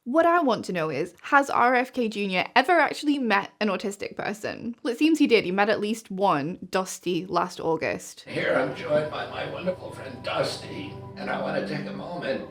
What I want to know is, has RFK Jr. ever actually met an autistic person? Well, it seems he did. He met at least one, Dusty, last August. Here I'm joined by my wonderful friend Dusty, and I want to take a moment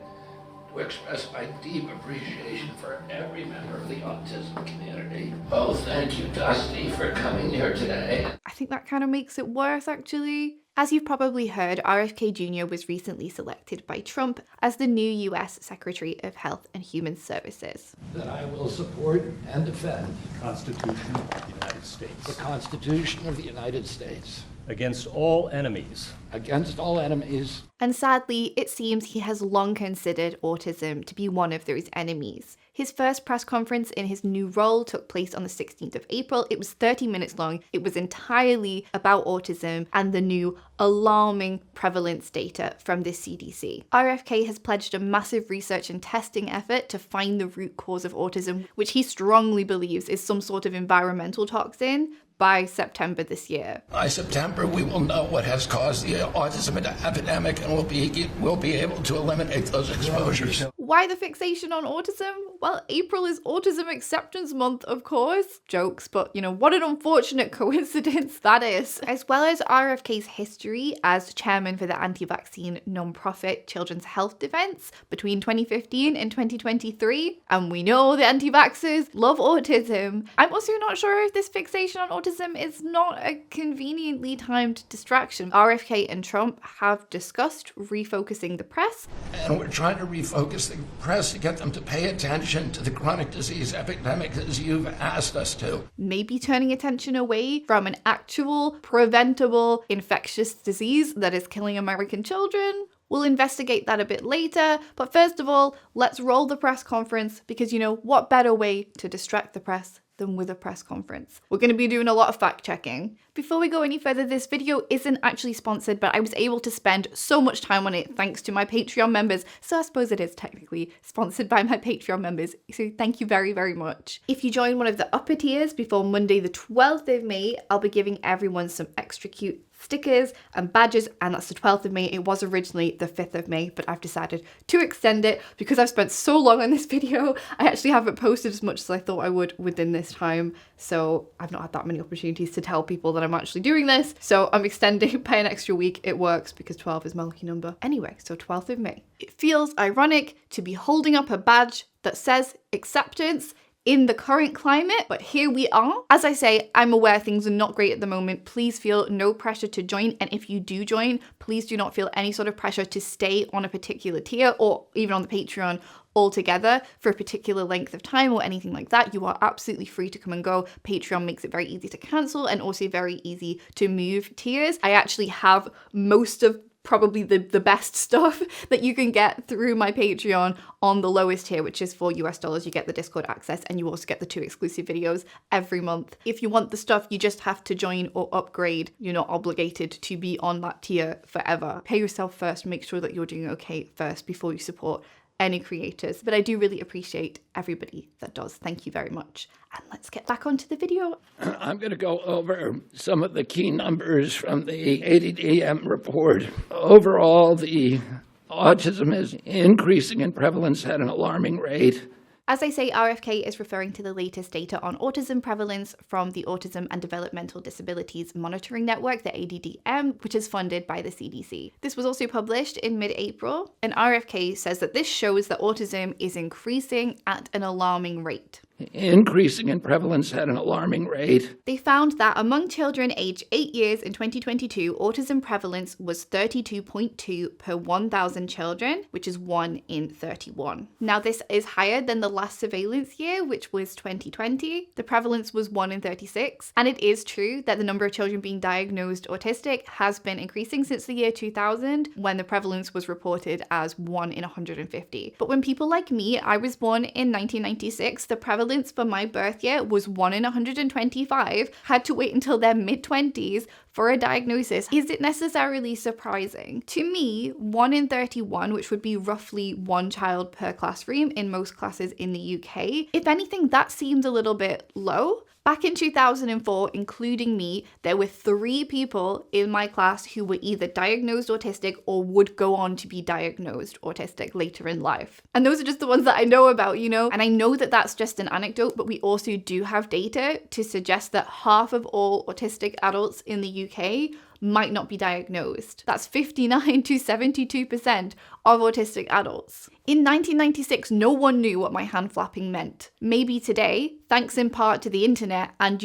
to express my deep appreciation for every member of the autism community. Oh, thank you, Dusty, for coming here today. I think that kind of makes it worse, actually. As you've probably heard, RFK Jr. was recently selected by Trump as the new US Secretary of Health and Human Services. That I will support and defend the Constitution of the United States. the Constitution of the United States. Against all enemies. Against all enemies. And sadly, it seems he has long considered autism to be one of those enemies. His first press conference in his new role took place on the 16th of April. It was 30 minutes long. It was entirely about autism and the new alarming prevalence data from the CDC. RFK has pledged a massive research and testing effort to find the root cause of autism, which he strongly believes is some sort of environmental toxin, by September this year. By September, we will know what has caused the autism epidemic, and we'll be able to eliminate those exposures. Why the fixation on autism? Well, April is Autism Acceptance Month, of course. Jokes, but what an unfortunate coincidence that is. As well as RFK's history as chairman for the anti-vaccine non-profit Children's Health Defense between 2015 and 2023. And we know the anti-vaxxers love autism. I'm also not sure if this fixation on autism is not a conveniently timed distraction. RFK and Trump have discussed refocusing the press. And we're trying to refocus the press to get them to pay attention to the chronic disease epidemic as you've asked us to. Maybe turning attention away from an actual, preventable, infectious disease that is killing American children. We'll investigate that a bit later, but first of all, let's roll the press conference because what better way to distract the press than with a press conference. We're going to be doing a lot of fact checking. Before we go any further, this video isn't actually sponsored, but I was able to spend so much time on it thanks to my Patreon members, so I suppose it is technically sponsored by my Patreon members, so thank you very, very much. If you join one of the upper tiers before Monday the 12th of May, I'll be giving everyone some extra cute stickers and badges, and that's the 12th of May. It was originally the 5th of May, but I've decided to extend it because I've spent so long on this video. I actually haven't posted as much as I thought I would within this time, so I've not had that many opportunities to tell people that I'm actually doing this, so I'm extending by an extra week. It works because 12 is my lucky number. Anyway, so 12th of May. It feels ironic to be holding up a badge that says acceptance in the current climate, but here we are. As I say, I'm aware things are not great at the moment. Please feel no pressure to join, and if you do join, please do not feel any sort of pressure to stay on a particular tier or even on the Patreon altogether for a particular length of time or anything like that. You are absolutely free to come and go. Patreon makes it very easy to cancel and also very easy to move tiers. I actually have most of probably the best stuff that you can get through my Patreon on the lowest tier, which is $4. You get the Discord access and you also get the 2 exclusive videos every month. If you want the stuff, you just have to join or upgrade. You're not obligated to be on that tier forever. Pay yourself first, make sure that you're doing okay first before you support any creators. But I do really appreciate everybody that does. Thank you very much. And let's get back onto the video. I'm going to go over some of the key numbers from the ADDM report. Overall, the autism is increasing in prevalence at an alarming rate. As I say, RFK is referring to the latest data on autism prevalence from the Autism and Developmental Disabilities Monitoring Network, the ADDM, which is funded by the CDC. This was also published in mid-April, and RFK says that this shows that autism is increasing at an alarming rate. Increasing in prevalence at an alarming rate. They found that among children aged 8 years in 2022, autism prevalence was 32.2 per 1,000 children, which is 1 in 31. Now, this is higher than the last surveillance year, which was 2020. The prevalence was 1 in 36. And it is true that the number of children being diagnosed autistic has been increasing since the year 2000, when the prevalence was reported as 1 in 150. But when people like me, I was born in 1996, the prevalence for my birth year was 1 in 125, had to wait until their mid-20s for a diagnosis. Is it necessarily surprising? To me, 1 in 31, which would be roughly 1 child per classroom in most classes in the UK, if anything, that seems a little bit low. Back in 2004, including me, there were 3 people in my class who were either diagnosed autistic or would go on to be diagnosed autistic later in life. And those are just the ones that I know about, you know? And I know that that's just an anecdote, but we also do have data to suggest that half of all autistic adults in the UK might not be diagnosed. That's 59 to 72% of autistic adults. In 1996, no one knew what my hand flapping meant. Maybe today, thanks in part to the internet and,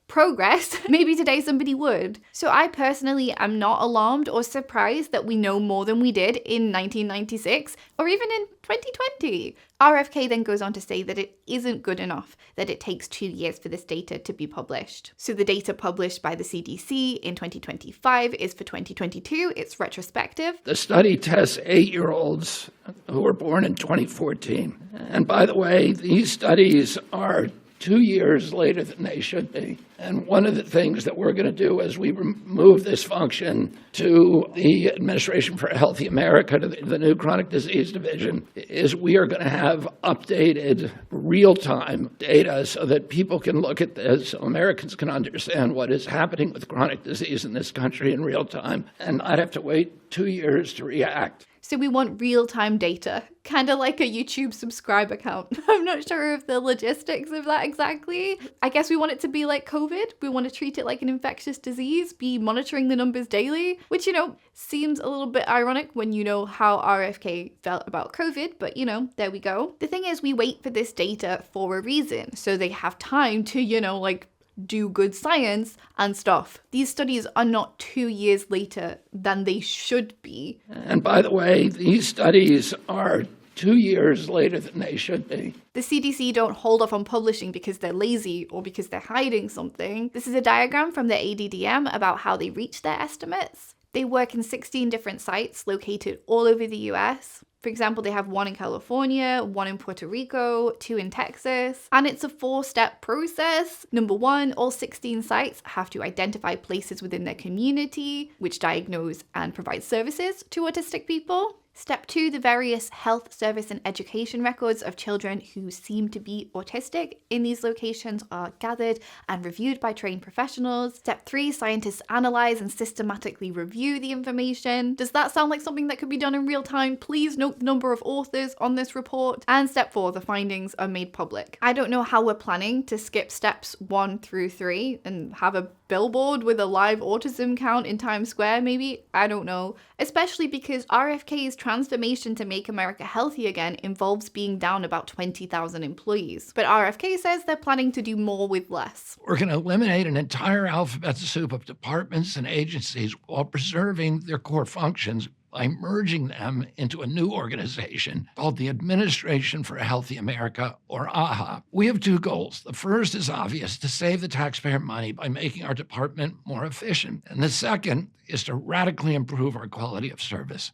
progress, maybe today somebody would. So I personally am not alarmed or surprised that we know more than we did in 1996 or even in 2020. RFK then goes on to say that it isn't good enough, that it takes 2 years for this data to be published. So the data published by the CDC in 2025 is for 2022, it's retrospective. The study tests 8-year-olds who were born in 2014. And by the way, these studies are 2 years later than they should be. And one of the things that we're going to do as we move this function to the Administration for a Healthy America, to the new Chronic Disease Division, is we are going to have updated real-time data so that people can look at this, so Americans can understand what is happening with chronic disease in this country in real time, and not have to wait 2 years to react. So we want real-time data, kind of like a YouTube subscriber count. I'm not sure of the logistics of that exactly. I guess we want it to be like COVID. We want to treat it like an infectious disease, be monitoring the numbers daily, which, seems a little bit ironic when you know how RFK felt about COVID, but there we go. The thing is, we wait for this data for a reason, so they have time to, do good science and stuff. These studies are not 2 years later than they should be. And by the way, these studies are 2 years later than they should be. The CDC don't hold off on publishing because they're lazy or because they're hiding something. This is a diagram from the ADDM about how they reach their estimates. They work in 16 different sites located all over the US. For example, they have 1 in California, 1 in Puerto Rico, 2 in Texas, and it's a 4-step process. Number 1, all 16 sites have to identify places within their community which diagnose and provide services to autistic people. Step 2, the various health, service, and education records of children who seem to be autistic in these locations are gathered and reviewed by trained professionals. Step 3, scientists analyze and systematically review the information. Does that sound like something that could be done in real time? Please note the number of authors on this report. And step 4, the findings are made public. I don't know how we're planning to skip steps 1 through 3 and have a billboard with a live autism count in Times Square, maybe? I don't know. Especially because RFK's transformation to make America healthy again involves being down about 20,000 employees. But RFK says they're planning to do more with less. We're going to eliminate an entire alphabet soup of departments and agencies while preserving their core functions by merging them into a new organization called the Administration for a Healthy America, or AHA. We have 2 goals. The first is obvious, to save the taxpayer money by making our department more efficient. And the second is to radically improve our quality of service.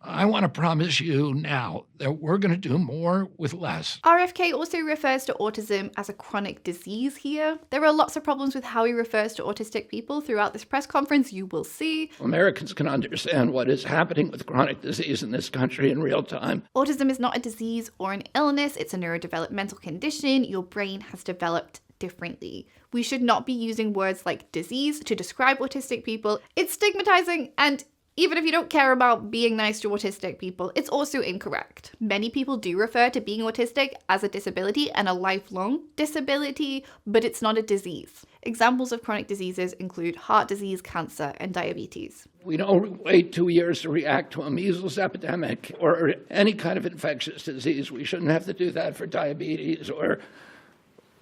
I want to promise you now that we're going to do more with less. RFK also refers to autism as a chronic disease here. There are lots of problems with how he refers to autistic people throughout this press conference, you will see. Americans can understand what is happening with chronic disease in this country in real time. Autism is not a disease or an illness, it's a neurodevelopmental condition. Your brain has developed differently. We should not be using words like disease to describe autistic people. It's stigmatizing, and even if you don't care about being nice to autistic people, it's also incorrect. Many people do refer to being autistic as a disability and a lifelong disability, but it's not a disease. Examples of chronic diseases include heart disease, cancer, and diabetes. We don't wait 2 years to react to a measles epidemic or any kind of infectious disease. We shouldn't have to do that for diabetes or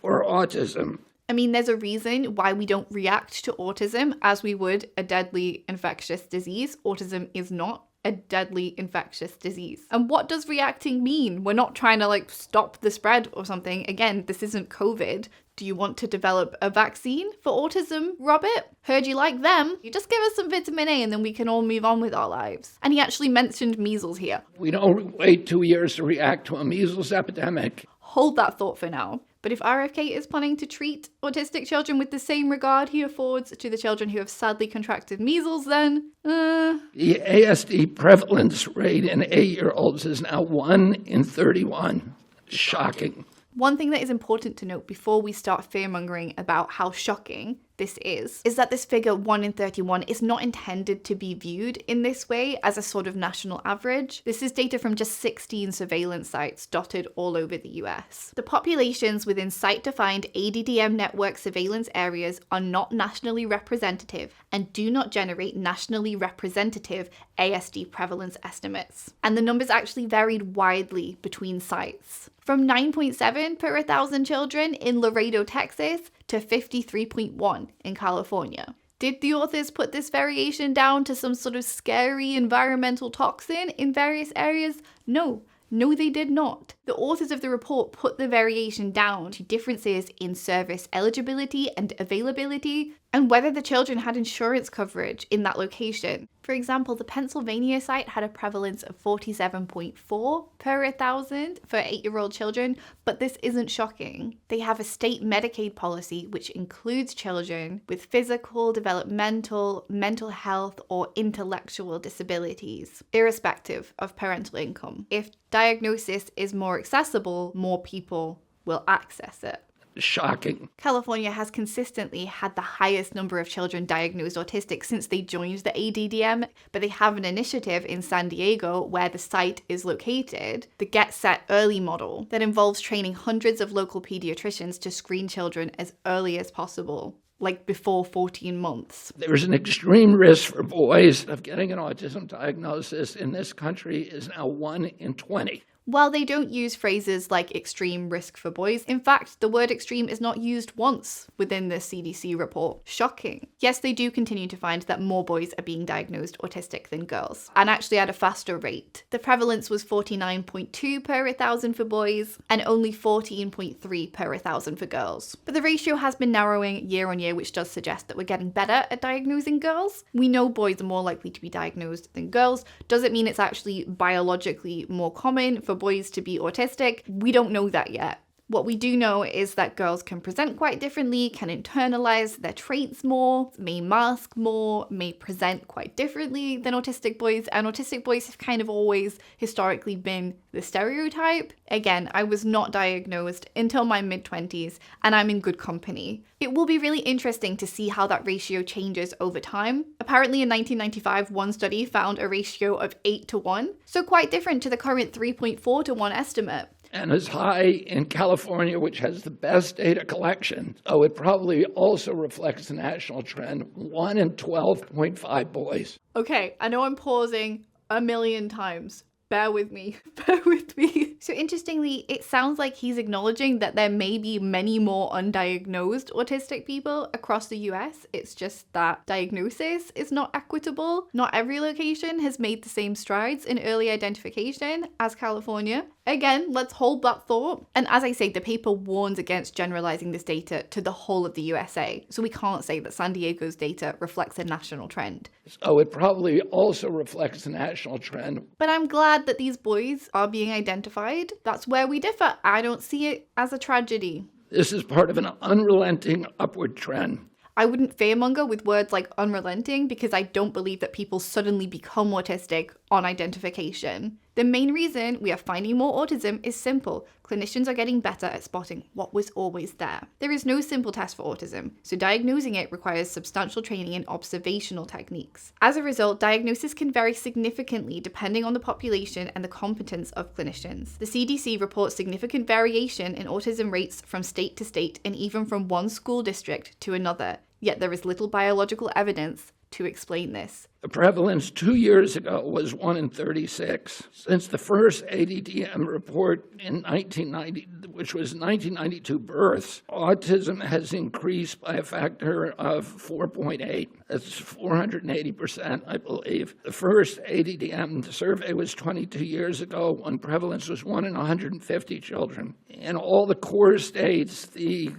autism. I mean, there's a reason why we don't react to autism as we would a deadly infectious disease. Autism is not a deadly infectious disease. And what does reacting mean? We're not trying to stop the spread or something. Again, this isn't COVID. Do you want to develop a vaccine for autism, Robert? Heard you like them. You just give us some vitamin A and then we can all move on with our lives. And he actually mentioned measles here. We don't wait 2 years to react to a measles epidemic. Hold that thought for now. But if RFK is planning to treat autistic children with the same regard he affords to the children who have sadly contracted measles, then, The ASD prevalence rate in 8-year-olds is now 1 in 31. Shocking. One thing that is important to note before we start fearmongering about how shocking this is that this figure 1 in 31 is not intended to be viewed in this way as a sort of national average. This is data from just 16 surveillance sites dotted all over the US. The populations within site-defined ADDM network surveillance areas are not nationally representative and do not generate nationally representative ASD prevalence estimates. And the numbers actually varied widely between sites. From 9.7 per 1,000 children in Laredo, Texas, to 53.1 in California. Did the authors put this variation down to some sort of scary environmental toxin in various areas? No, they did not. The authors of the report put the variation down to differences in service eligibility and availability, and whether the children had insurance coverage in that location. For example, the Pennsylvania site had a prevalence of 47.4 per 1,000 for 8-year-old children, but this isn't shocking. They have a state Medicaid policy which includes children with physical, developmental, mental health, or intellectual disabilities, irrespective of parental income. If diagnosis is more accessible, more people will access it. Shocking. California has consistently had the highest number of children diagnosed autistic since they joined the ADDM, but they have an initiative in San Diego where the site is located, the Get Set Early model, that involves training hundreds of local pediatricians to screen children as early as possible, like before 14 months. There's an extreme risk for boys of getting an autism diagnosis in this country is now 1 in 20. While they don't use phrases like extreme risk for boys, in fact, the word extreme is not used once within the CDC report. Shocking. Yes, they do continue to find that more boys are being diagnosed autistic than girls, and actually at a faster rate. The prevalence was 49.2 per 1,000 for boys, and only 14.3 per 1,000 for girls. But the ratio has been narrowing year on year, which does suggest that we're getting better at diagnosing girls. We know boys are more likely to be diagnosed than girls. Does it mean it's actually biologically more common for boys to be autistic? We don't know that yet. What we do know is that girls can present quite differently, can internalize their traits more, may mask more, may present quite differently than autistic boys, and autistic boys have kind of always historically been the stereotype. Again, I was not diagnosed until my mid-20s, and I'm in good company. It will be really interesting to see how that ratio changes over time. Apparently in 1995, one study found a ratio of 8-1, so quite different to the current 3.4-1 estimate. And as high in California, which has the best data collection. So it probably also reflects the national trend, 1 in 12.5 boys. Okay, I know I'm pausing a million times. Bear with me. Bear with me. So interestingly, it sounds like he's acknowledging that there may be many more undiagnosed autistic people across the US. It's just that diagnosis is not equitable. Not every location has made the same strides in early identification as California. Again, let's hold that thought. And as I say, the paper warns against generalizing this data to the whole of the USA. So we can't say that San Diego's data reflects a national trend. So it probably also reflects the national trend. But I'm glad that these boys are being identified. That's where we differ. I don't see it as a tragedy. This is part of an unrelenting upward trend. I wouldn't fearmonger with words like unrelenting because I don't believe that people suddenly become autistic on identification. The main reason we are finding more autism is simple. Clinicians are getting better at spotting what was always there. There is no simple test for autism, so diagnosing it requires substantial training in observational techniques. As a result, diagnosis can vary significantly depending on the population and the competence of clinicians. The CDC reports significant variation in autism rates from state to state and even from one school district to another, yet there is little biological evidence to explain this. The prevalence 2 years ago was 1 in 36. Since the first ADDM report in 1990, which was 1992 births, autism has increased by a factor of 4.8. That's 480%, I believe. The first ADDM survey was 22 years ago when prevalence was 1 in 150 children. In all the core states, the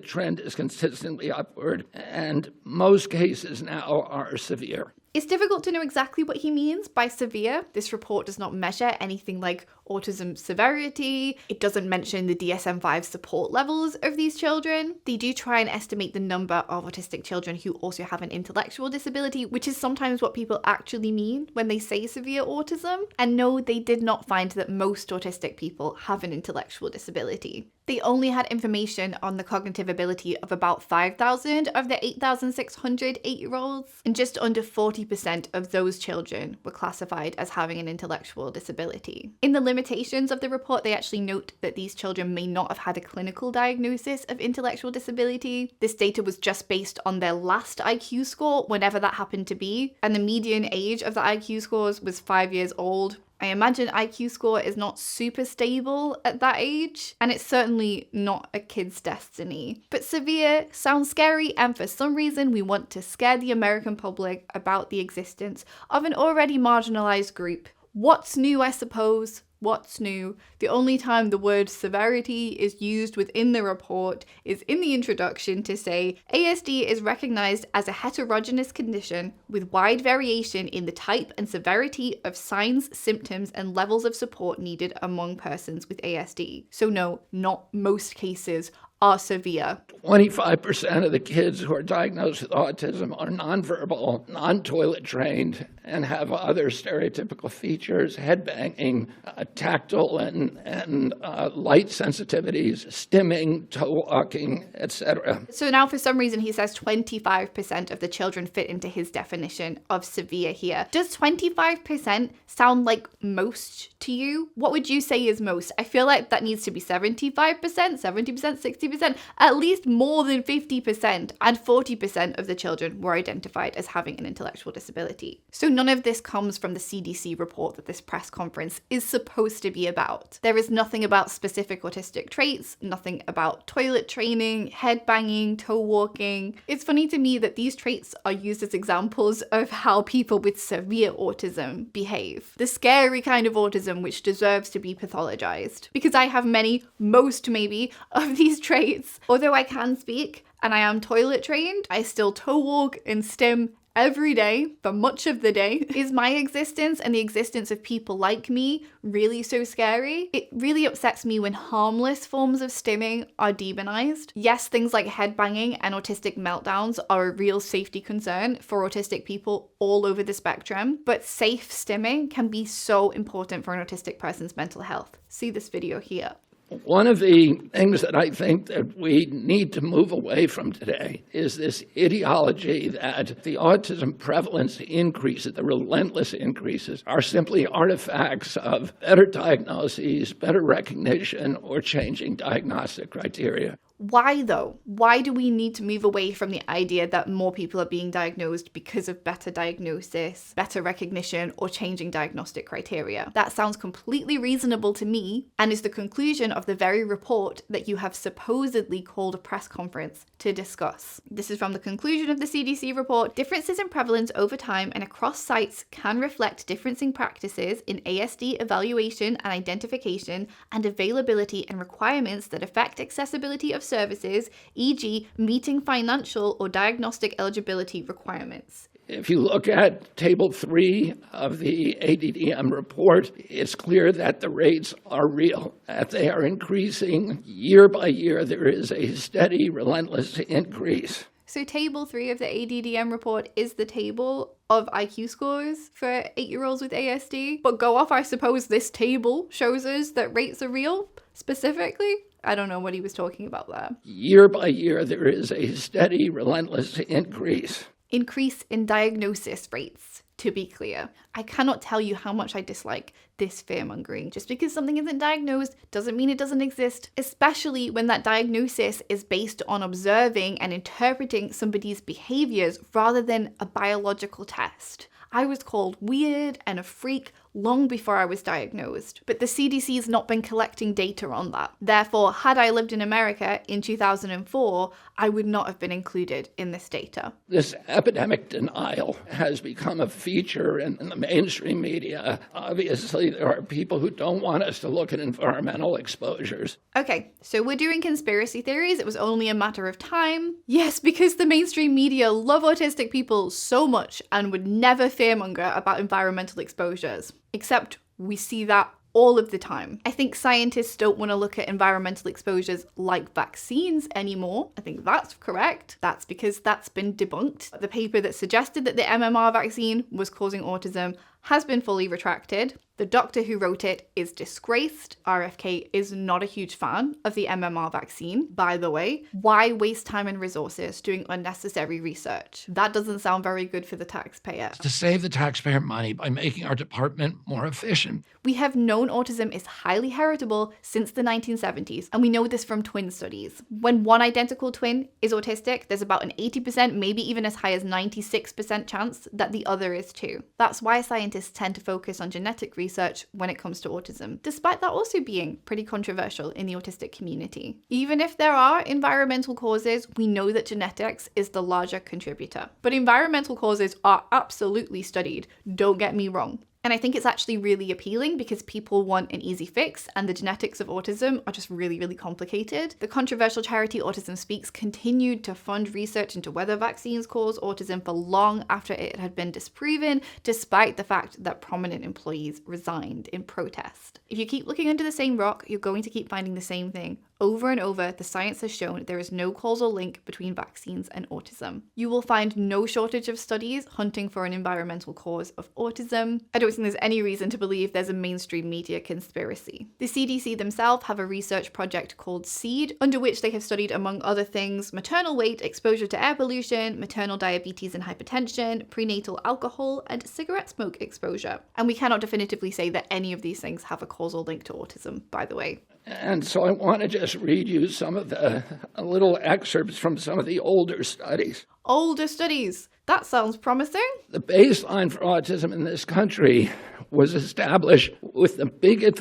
trend is consistently upward, and most cases now are severe. It's difficult to know exactly what he means by severe. This report does not measure anything like autism severity. It doesn't mention the DSM-5 support levels of these children. They do try and estimate the number of autistic children who also have an intellectual disability, which is sometimes what people actually mean when they say severe autism. And no, they did not find that most autistic people have an intellectual disability. They only had information on the cognitive ability of about 5,000 of the 8,600 8-year-olds, and just under 40% of those children were classified as having an intellectual disability. In the limitations of the report, they actually note that these children may not have had a clinical diagnosis of intellectual disability. This data was just based on their last IQ score, whenever that happened to be, and the median age of the IQ scores was 5 years old. I imagine IQ score is not super stable at that age, and it's certainly not a kid's destiny. But severe sounds scary, and for some reason we want to scare the American public about the existence of an already marginalized group. What's new, I suppose? What's new? The only time the word severity is used within the report is in the introduction to say ASD is recognized as a heterogeneous condition with wide variation in the type and severity of signs, symptoms, and levels of support needed among persons with ASD. So no, not most cases are severe. 25% of the kids who are diagnosed with autism are nonverbal, non-toilet trained, and have other stereotypical features, head banging, tactile and light sensitivities, stimming, toe walking, etc. So now for some reason he says 25% of the children fit into his definition of severe here. Does 25% sound like most to you? What would you say is most? I feel like that needs to be 75%, 70%, 60%. At least more than 50% and 40% of the children were identified as having an intellectual disability. So none of this comes from the CDC report that this press conference is supposed to be about. There is nothing about specific autistic traits, nothing about toilet training, head banging, toe walking. It's funny to me that these traits are used as examples of how people with severe autism behave. The scary kind of autism which deserves to be pathologized. Because I have most maybe, of these traits. Although I can speak and I am toilet trained, I still toe walk and stim every day for much of the day. Is my existence and the existence of people like me really so scary? It really upsets me when harmless forms of stimming are demonized. Yes, things like headbanging and autistic meltdowns are a real safety concern for autistic people all over the spectrum, but safe stimming can be so important for an autistic person's mental health. See this video here. One of the things that I think that we need to move away from today is this ideology that the autism prevalence increases, the relentless increases, are simply artifacts of better diagnoses, better recognition, or changing diagnostic criteria. Why though? Why do we need to move away from the idea that more people are being diagnosed because of better diagnosis, better recognition, or changing diagnostic criteria? That sounds completely reasonable to me and is the conclusion of the very report that you have supposedly called a press conference to discuss. This is from the conclusion of the CDC report. Differences in prevalence over time and across sites can reflect differencing practices in ASD evaluation and identification and availability and requirements that affect accessibility of services, e.g. meeting financial or diagnostic eligibility requirements. If you look at Table 3 of the ADDM report, it's clear that the rates are real, that they are increasing year by year. There is a steady, relentless increase. So Table 3 of the ADDM report is the table of IQ scores for 8-year-olds with ASD. But go off, I suppose this table shows us that rates are real, specifically. I don't know what he was talking about there. Year by year, there is a steady, relentless increase. Increase in diagnosis rates, to be clear. I cannot tell you how much I dislike this fearmongering. Just because something isn't diagnosed doesn't mean it doesn't exist, especially when that diagnosis is based on observing and interpreting somebody's behaviors rather than a biological test. I was called weird and a freak long before I was diagnosed, but the CDC has not been collecting data on that. Therefore, had I lived in America in 2004, I would not have been included in this data. This epidemic denial has become a feature in the mainstream media. Obviously, there are people who don't want us to look at environmental exposures. Okay, so we're doing conspiracy theories. It was only a matter of time. Yes, because the mainstream media love autistic people so much and would never fearmonger about environmental exposures. Except we see that all of the time. I think scientists don't want to look at environmental exposures like vaccines anymore. I think that's correct. That's because that's been debunked. The paper that suggested that the MMR vaccine was causing autism has been fully retracted. The doctor who wrote it is disgraced. RFK is not a huge fan of the MMR vaccine, by the way. Why waste time and resources doing unnecessary research? That doesn't sound very good for the taxpayer. To save the taxpayer money by making our department more efficient. We have known autism is highly heritable since the 1970s, and we know this from twin studies. When one identical twin is autistic, there's about an 80%, maybe even as high as 96% chance that the other is too. That's why scientists tend to focus on genetic research when it comes to autism, despite that also being pretty controversial in the autistic community. Even if there are environmental causes, we know that genetics is the larger contributor. But environmental causes are absolutely studied, don't get me wrong. And I think it's actually really appealing because people want an easy fix, and the genetics of autism are just really, really complicated. The controversial charity Autism Speaks continued to fund research into whether vaccines cause autism for long after it had been disproven, despite the fact that prominent employees resigned in protest. If you keep looking under the same rock, you're going to keep finding the same thing. Over and over, the science has shown there is no causal link between vaccines and autism. You will find no shortage of studies hunting for an environmental cause of autism. I don't think there's any reason to believe there's a mainstream media conspiracy. The CDC themselves have a research project called SEED, under which they have studied, among other things, maternal weight, exposure to air pollution, maternal diabetes and hypertension, prenatal alcohol, and cigarette smoke exposure. And we cannot definitively say that any of these things have a causal link to autism, by the way. And so I want to just read you some of the little excerpts from some of the older studies. Older studies. That sounds promising. The baseline for autism in this country was established with the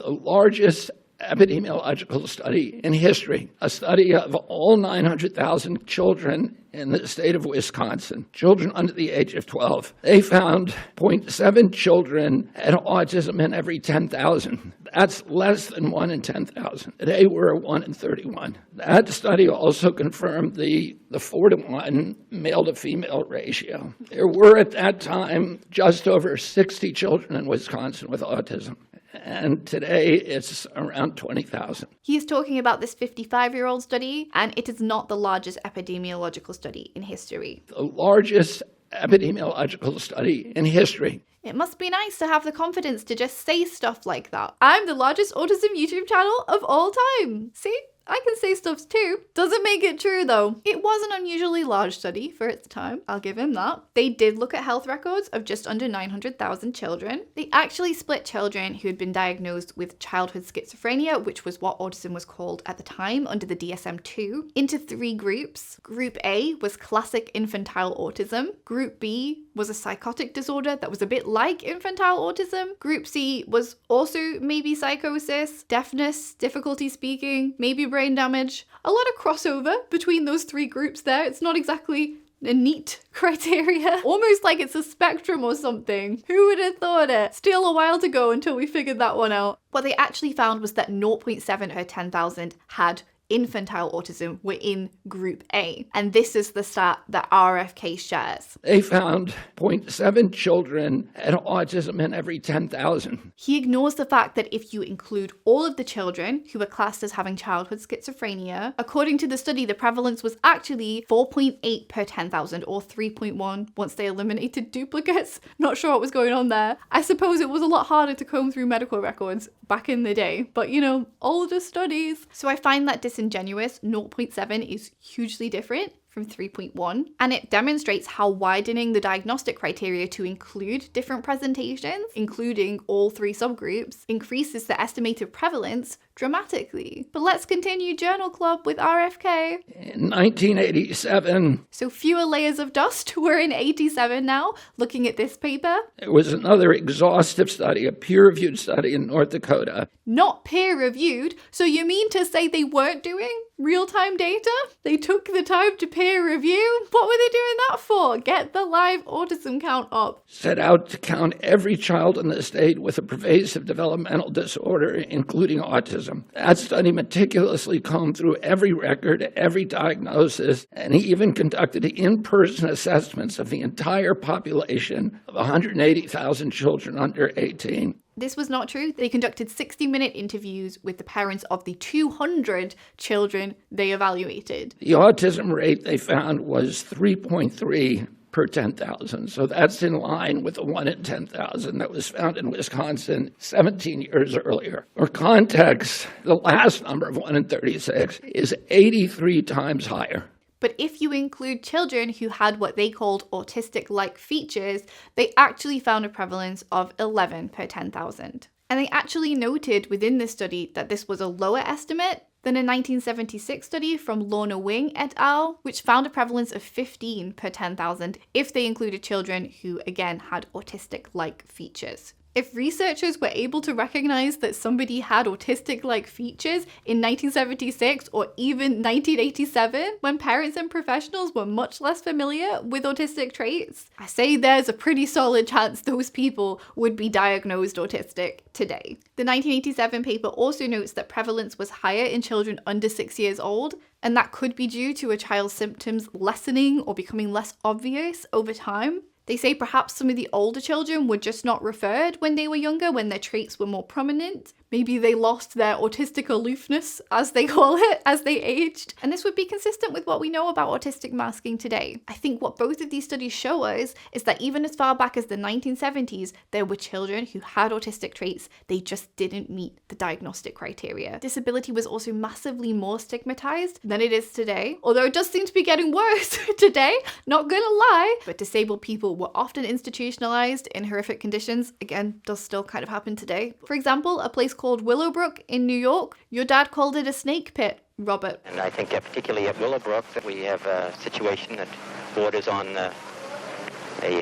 largest epidemiological study in history, a study of all 900,000 children in the state of Wisconsin, children under the age of 12. They found 0.7 children had autism in every 10,000. That's less than 1 in 10,000. Today we're 1 in 31. That study also confirmed the 4-to-1 male to female ratio. There were at that time just over 60 children in Wisconsin with autism. And today it's around 20,000. He's talking about this 55-year-old study, and it is not the largest epidemiological study in history. The largest epidemiological study in history. It must be nice to have the confidence to just say stuff like that. I'm the largest autism YouTube channel of all time. See? I can say stuff too. Doesn't make it true though. It was an unusually large study for its time. I'll give him that. They did look at health records of just under 900,000 children. They actually split children who had been diagnosed with childhood schizophrenia, which was what autism was called at the time under the DSM-2, into 3 groups. Group A was classic infantile autism. Group B was a psychotic disorder that was a bit like infantile autism. Group C was also maybe psychosis, deafness, difficulty speaking, maybe brain damage. A lot of crossover between those 3 groups there. It's not exactly a neat criteria. Almost like it's a spectrum or something. Who would have thought it? Still a while to go until we figured that one out. What they actually found was that 0.7 per 10,000 had infantile autism were in Group A. And this is the stat that RFK shares. They found 0.7 children had autism in every 10,000. He ignores the fact that if you include all of the children who were classed as having childhood schizophrenia, according to the study, the prevalence was actually 4.8 per 10,000 or 3.1 once they eliminated duplicates. Not sure what was going on there. I suppose it was a lot harder to comb through medical records back in the day, but you know, older studies. So I find that disingenuous. 0.7 is hugely different from 3.1, and it demonstrates how widening the diagnostic criteria to include different presentations, including all 3 subgroups, increases the estimated prevalence dramatically. But let's continue Journal Club with RFK. In 1987, so fewer layers of dust. We're in 87 now, looking at this paper. There was another exhaustive study, a peer-reviewed study in North Dakota. Not peer-reviewed, so you mean to say they weren't doing real-time data? They took the time to peer review? What were they doing that for? Get the live autism count up. Set out to count every child in the state with a pervasive developmental disorder, including autism. That study meticulously combed through every record, every diagnosis, and he even conducted in-person assessments of the entire population of 180,000 children under 18. This was not true. They conducted 60-minute interviews with the parents of the 200 children they evaluated. The autism rate they found was 3.3 per 10,000. So that's in line with the 1 in 10,000 that was found in Wisconsin 17 years earlier. For context, the last number of 1 in 36 is 83 times higher. But if you include children who had what they called autistic-like features, they actually found a prevalence of 11 per 10,000. And they actually noted within this study that this was a lower estimate than a 1976 study from Lorna Wing et al., which found a prevalence of 15 per 10,000 if they included children who, again, had autistic-like features. If researchers were able to recognize that somebody had autistic-like features in 1976 or even 1987, when parents and professionals were much less familiar with autistic traits, I say there's a pretty solid chance those people would be diagnosed autistic today. The 1987 paper also notes that prevalence was higher in children under 6 years old, and that could be due to a child's symptoms lessening or becoming less obvious over time. They say perhaps some of the older children were just not referred when they were younger, when their traits were more prominent. Maybe they lost their autistic aloofness, as they call it, as they aged. And this would be consistent with what we know about autistic masking today. I think what both of these studies show us is that even as far back as the 1970s, there were children who had autistic traits. They just didn't meet the diagnostic criteria. Disability was also massively more stigmatized than it is today. Although it does seem to be getting worse today, not gonna lie. But disabled people were often institutionalized in horrific conditions. Again, does still kind of happen today. For example, a place called Willowbrook in New York. Your dad called it a snake pit, Robert. And I think particularly at Willowbrook that we have a situation that borders on a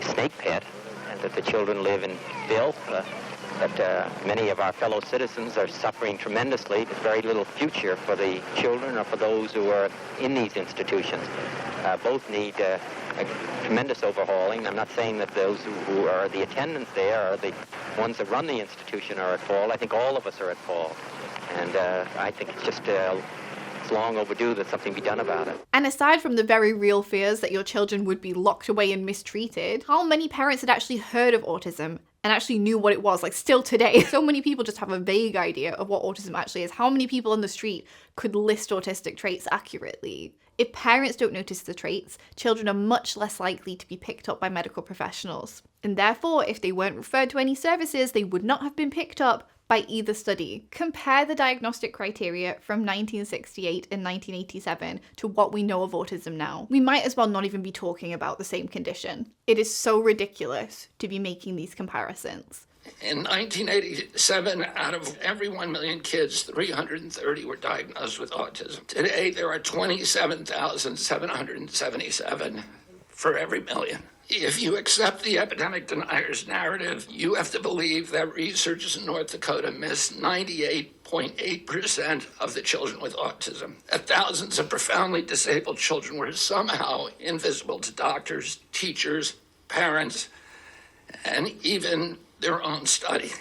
snake pit, and that the children live in filth, that many of our fellow citizens are suffering tremendously. There's very little future for the children or for those who are in these institutions. Both need a tremendous overhauling. I'm not saying that those who are the attendants there or the ones that run the institution are at fault. I think all of us are at fault. And I think it's just it's long overdue that something be done about it. And aside from the very real fears that your children would be locked away and mistreated, how many parents had actually heard of autism and actually knew what it was, like still today? So many people just have a vague idea of what autism actually is. How many people on the street could list autistic traits accurately? If parents don't notice the traits, children are much less likely to be picked up by medical professionals. And therefore, if they weren't referred to any services, they would not have been picked up by either study. Compare the diagnostic criteria from 1968 and 1987 to what we know of autism now. We might as well not even be talking about the same condition. It is so ridiculous to be making these comparisons. In 1987, out of every 1 million kids, 330 were diagnosed with autism. Today, there are 27,777 for every million. If you accept the epidemic deniers narrative, you have to believe that researchers in North Dakota missed 98.8% of the children with autism. That thousands of profoundly disabled children were somehow invisible to doctors, teachers, parents, and even their own study.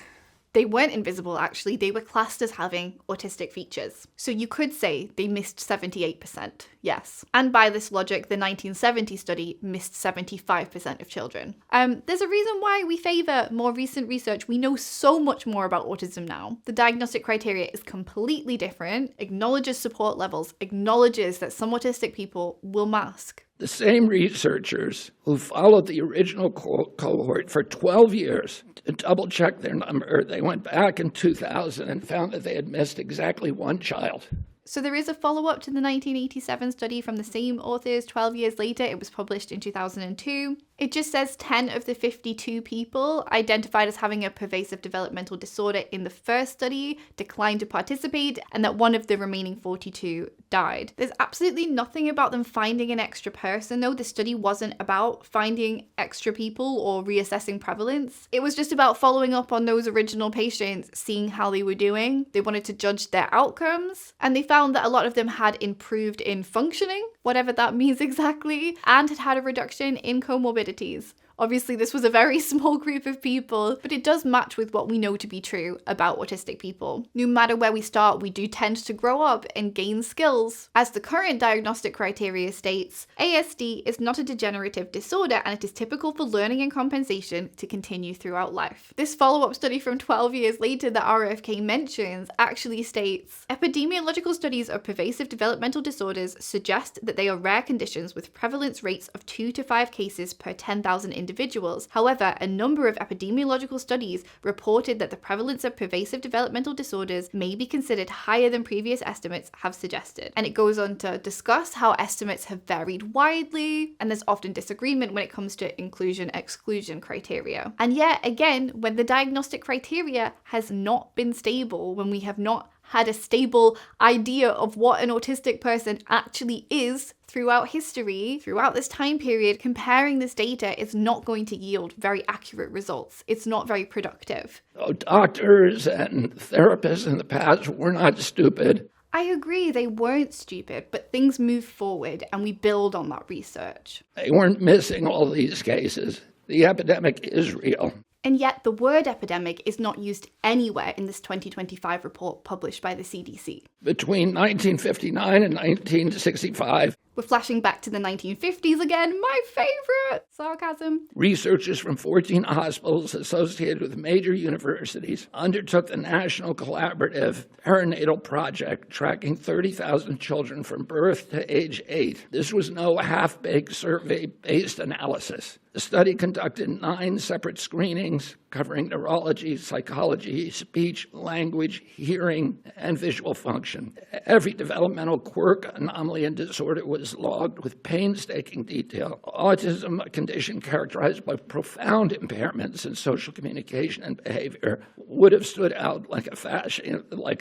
They weren't invisible, actually. They were classed as having autistic features. So you could say they missed 78%, yes. And by this logic, the 1970 study missed 75% of children. There's a reason why we favour more recent research. We know so much more about autism now. The diagnostic criteria is completely different, acknowledges support levels, acknowledges that some autistic people will mask. The same researchers who followed the original cohort for 12 years to double-check their number, they went back in 2000 and found that they had missed exactly one child. So there is a follow-up to the 1987 study from the same authors 12 years later. It was published in 2002. It just says 10 of the 52 people identified as having a pervasive developmental disorder in the first study declined to participate, and that one of the remaining 42 died. There's absolutely nothing about them finding an extra person, though. The study wasn't about finding extra people or reassessing prevalence. It was just about following up on those original patients, seeing how they were doing. They wanted to judge their outcomes, and they found that a lot of them had improved in functioning, whatever that means exactly, and had had a reduction in comorbidities. Obviously, this was a very small group of people, but it does match with what we know to be true about autistic people. No matter where we start, we do tend to grow up and gain skills. As the current diagnostic criteria states, ASD is not a degenerative disorder and it is typical for learning and compensation to continue throughout life. This follow-up study from 12 years later that RFK mentions actually states, epidemiological studies of pervasive developmental disorders suggest that they are rare conditions with prevalence rates of 2 to 5 cases per 10,000 individuals. However, a number of epidemiological studies reported that the prevalence of pervasive developmental disorders may be considered higher than previous estimates have suggested. And it goes on to discuss how estimates have varied widely, and there's often disagreement when it comes to inclusion-exclusion criteria. And yet again, when the diagnostic criteria has not been stable, when we have not had a stable idea of what an autistic person actually is throughout history, throughout this time period, comparing this data is not going to yield very accurate results. It's not very productive. Doctors and therapists in the past were not stupid. I agree, they weren't stupid, but things move forward and we build on that research. They weren't missing all these cases. The epidemic is real. And yet the word epidemic is not used anywhere in this 2025 report published by the CDC. Between 1959 and 1965, we're flashing back to the 1950s again, my favorite! Sarcasm. Researchers from 14 hospitals associated with major universities undertook the National Collaborative Perinatal Project, tracking 30,000 children from birth to age 8. This was no half-baked survey-based analysis. The study conducted 9 separate screenings covering neurology, psychology, speech, language, hearing, and visual function. Every developmental quirk, anomaly, and disorder was logged with painstaking detail. Autism, a condition characterized by profound impairments in social communication and behavior, would have stood out like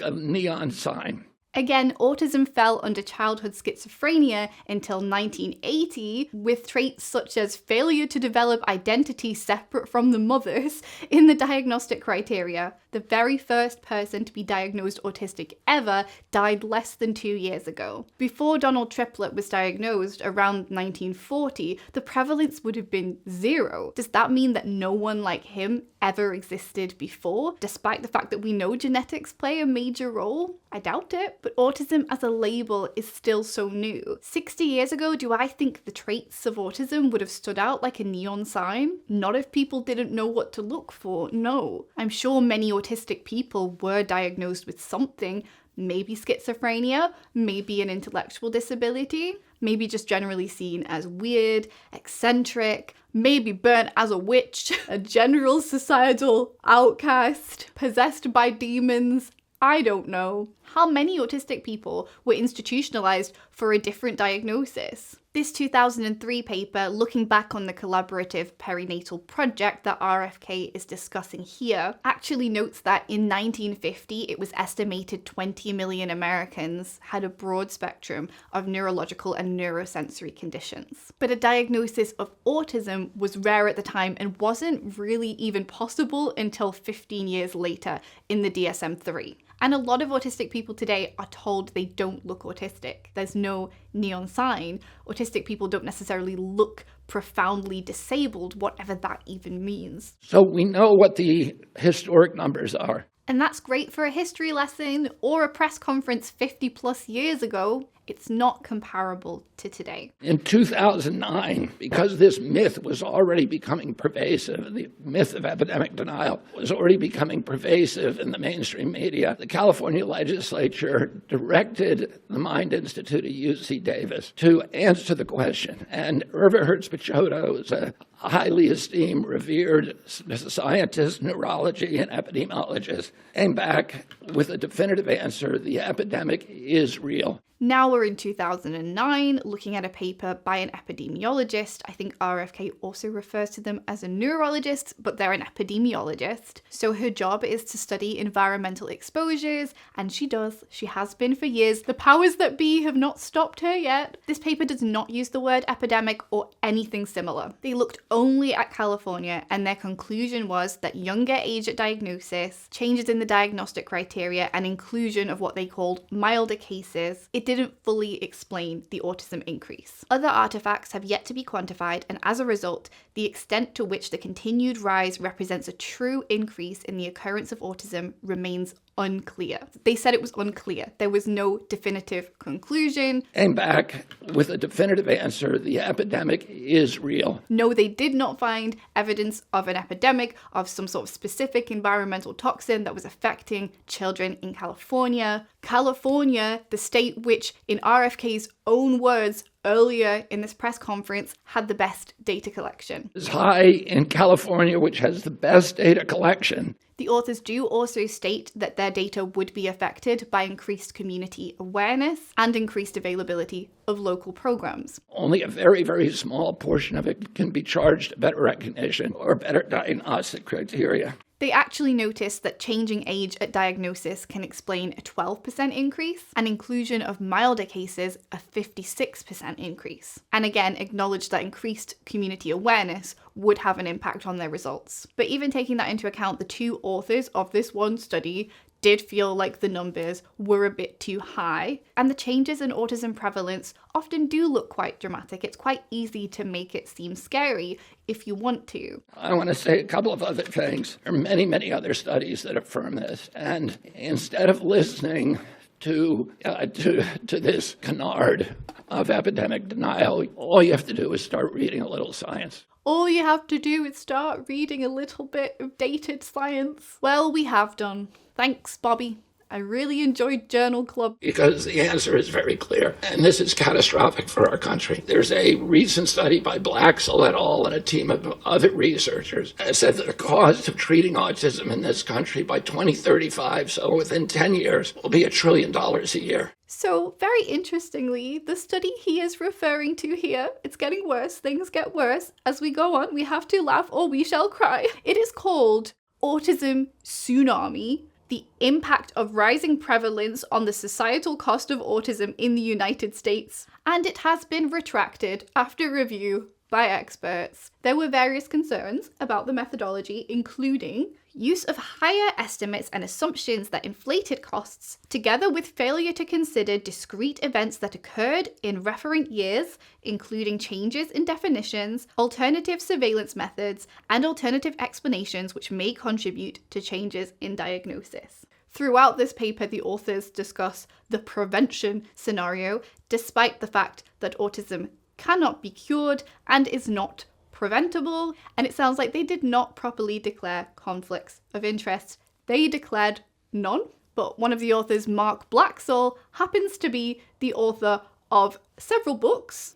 a neon sign. Again, autism fell under childhood schizophrenia until 1980, with traits such as failure to develop identity separate from the mother's in the diagnostic criteria. The very first person to be diagnosed autistic ever died less than 2 years ago. Before Donald Triplett was diagnosed around 1940, the prevalence would have been 0. Does that mean that no one like him ever existed before, despite the fact that we know genetics play a major role? I doubt it. But autism as a label is still so new. 60 years ago, do I think the traits of autism would have stood out like a neon sign? Not if people didn't know what to look for, no. I'm sure many autistic people were diagnosed with something, maybe schizophrenia, maybe an intellectual disability, maybe just generally seen as weird, eccentric, maybe burnt as a witch, a general societal outcast, possessed by demons. I don't know. How many autistic people were institutionalized for a different diagnosis? This 2003 paper, looking back on the collaborative perinatal project that RFK is discussing here, actually notes that in 1950, it was estimated 20 million Americans had a broad spectrum of neurological and neurosensory conditions. But a diagnosis of autism was rare at the time and wasn't really even possible until 15 years later in the DSM-3. And a lot of autistic people today are told they don't look autistic. There's no neon sign. Autistic people don't necessarily look profoundly disabled, whatever that even means. So we know what the historic numbers are. And that's great for a history lesson or a press conference 50 plus years ago. It's not comparable to today. In 2009, because this myth was already becoming pervasive, the myth of epidemic denial was already becoming pervasive in the mainstream media, the California legislature directed the Mind Institute at UC Davis to answer the question. And Irva Hertz-Pichotto is a highly esteemed, revered scientist, neurology, and epidemiologist, came back with a definitive answer: the epidemic is real. Now we're in 2009, looking at a paper by an epidemiologist. I think RFK also refers to them as a neurologist, but they're an epidemiologist. So her job is to study environmental exposures, and she does. She has been for years. The powers that be have not stopped her yet. This paper does not use the word epidemic or anything similar. They looked only at California, and their conclusion was that younger age at diagnosis, changes in the diagnostic criteria, and inclusion of what they called milder cases, it didn't fully explain the autism increase. Other artifacts have yet to be quantified, and as a result, the extent to which the continued rise represents a true increase in the occurrence of autism remains unclear. They said it was unclear. There was no definitive conclusion. Came back with a definitive answer. The epidemic is real. No, they did not find evidence of an epidemic of some sort of specific environmental toxin that was affecting children in California. California, the state which, in RFK's own words earlier in this press conference, had the best data collection. It's high in California, which has the best data collection. The authors do also state that their data would be affected by increased community awareness and increased availability of local programs. Only a very, very small portion of it can be charged to better recognition or better diagnostic criteria. They actually noticed that changing age at diagnosis can explain a 12% increase and inclusion of milder cases a 56% increase. And again, acknowledged that increased community awareness would have an impact on their results. But even taking that into account, the two authors of this one study did feel like the numbers were a bit too high, and the changes in autism prevalence often do look quite dramatic. It's quite easy to make it seem scary if you want to. I want to say a couple of other things. There are many, many other studies that affirm this, and instead of listening to this canard of epidemic denial, all you have to do is start reading a little science. All you have to do is start reading a little bit of dated science. Well, we have done. Thanks, Bobby. I really enjoyed Journal Club. Because the answer is very clear, and this is catastrophic for our country. There's a recent study by Blaxell et al. And a team of other researchers that said that the cost of treating autism in this country by 2035, so within 10 years, will be $1 trillion a year. So, very interestingly, the study he is referring to here, it's getting worse, things get worse. As we go on, we have to laugh or we shall cry. It is called Autism Tsunami: The Impact of Rising Prevalence on the Societal Cost of Autism in the United States. And it has been retracted after review by experts. There were various concerns about the methodology, including use of higher estimates and assumptions that inflated costs, together with failure to consider discrete events that occurred in referent years, including changes in definitions, alternative surveillance methods, and alternative explanations which may contribute to changes in diagnosis. Throughout this paper, the authors discuss the prevention scenario, despite the fact that autism cannot be cured and is not preventable, and it sounds like they did not properly declare conflicts of interest. They declared none, but one of the authors, Mark Blaxell, happens to be the author of several books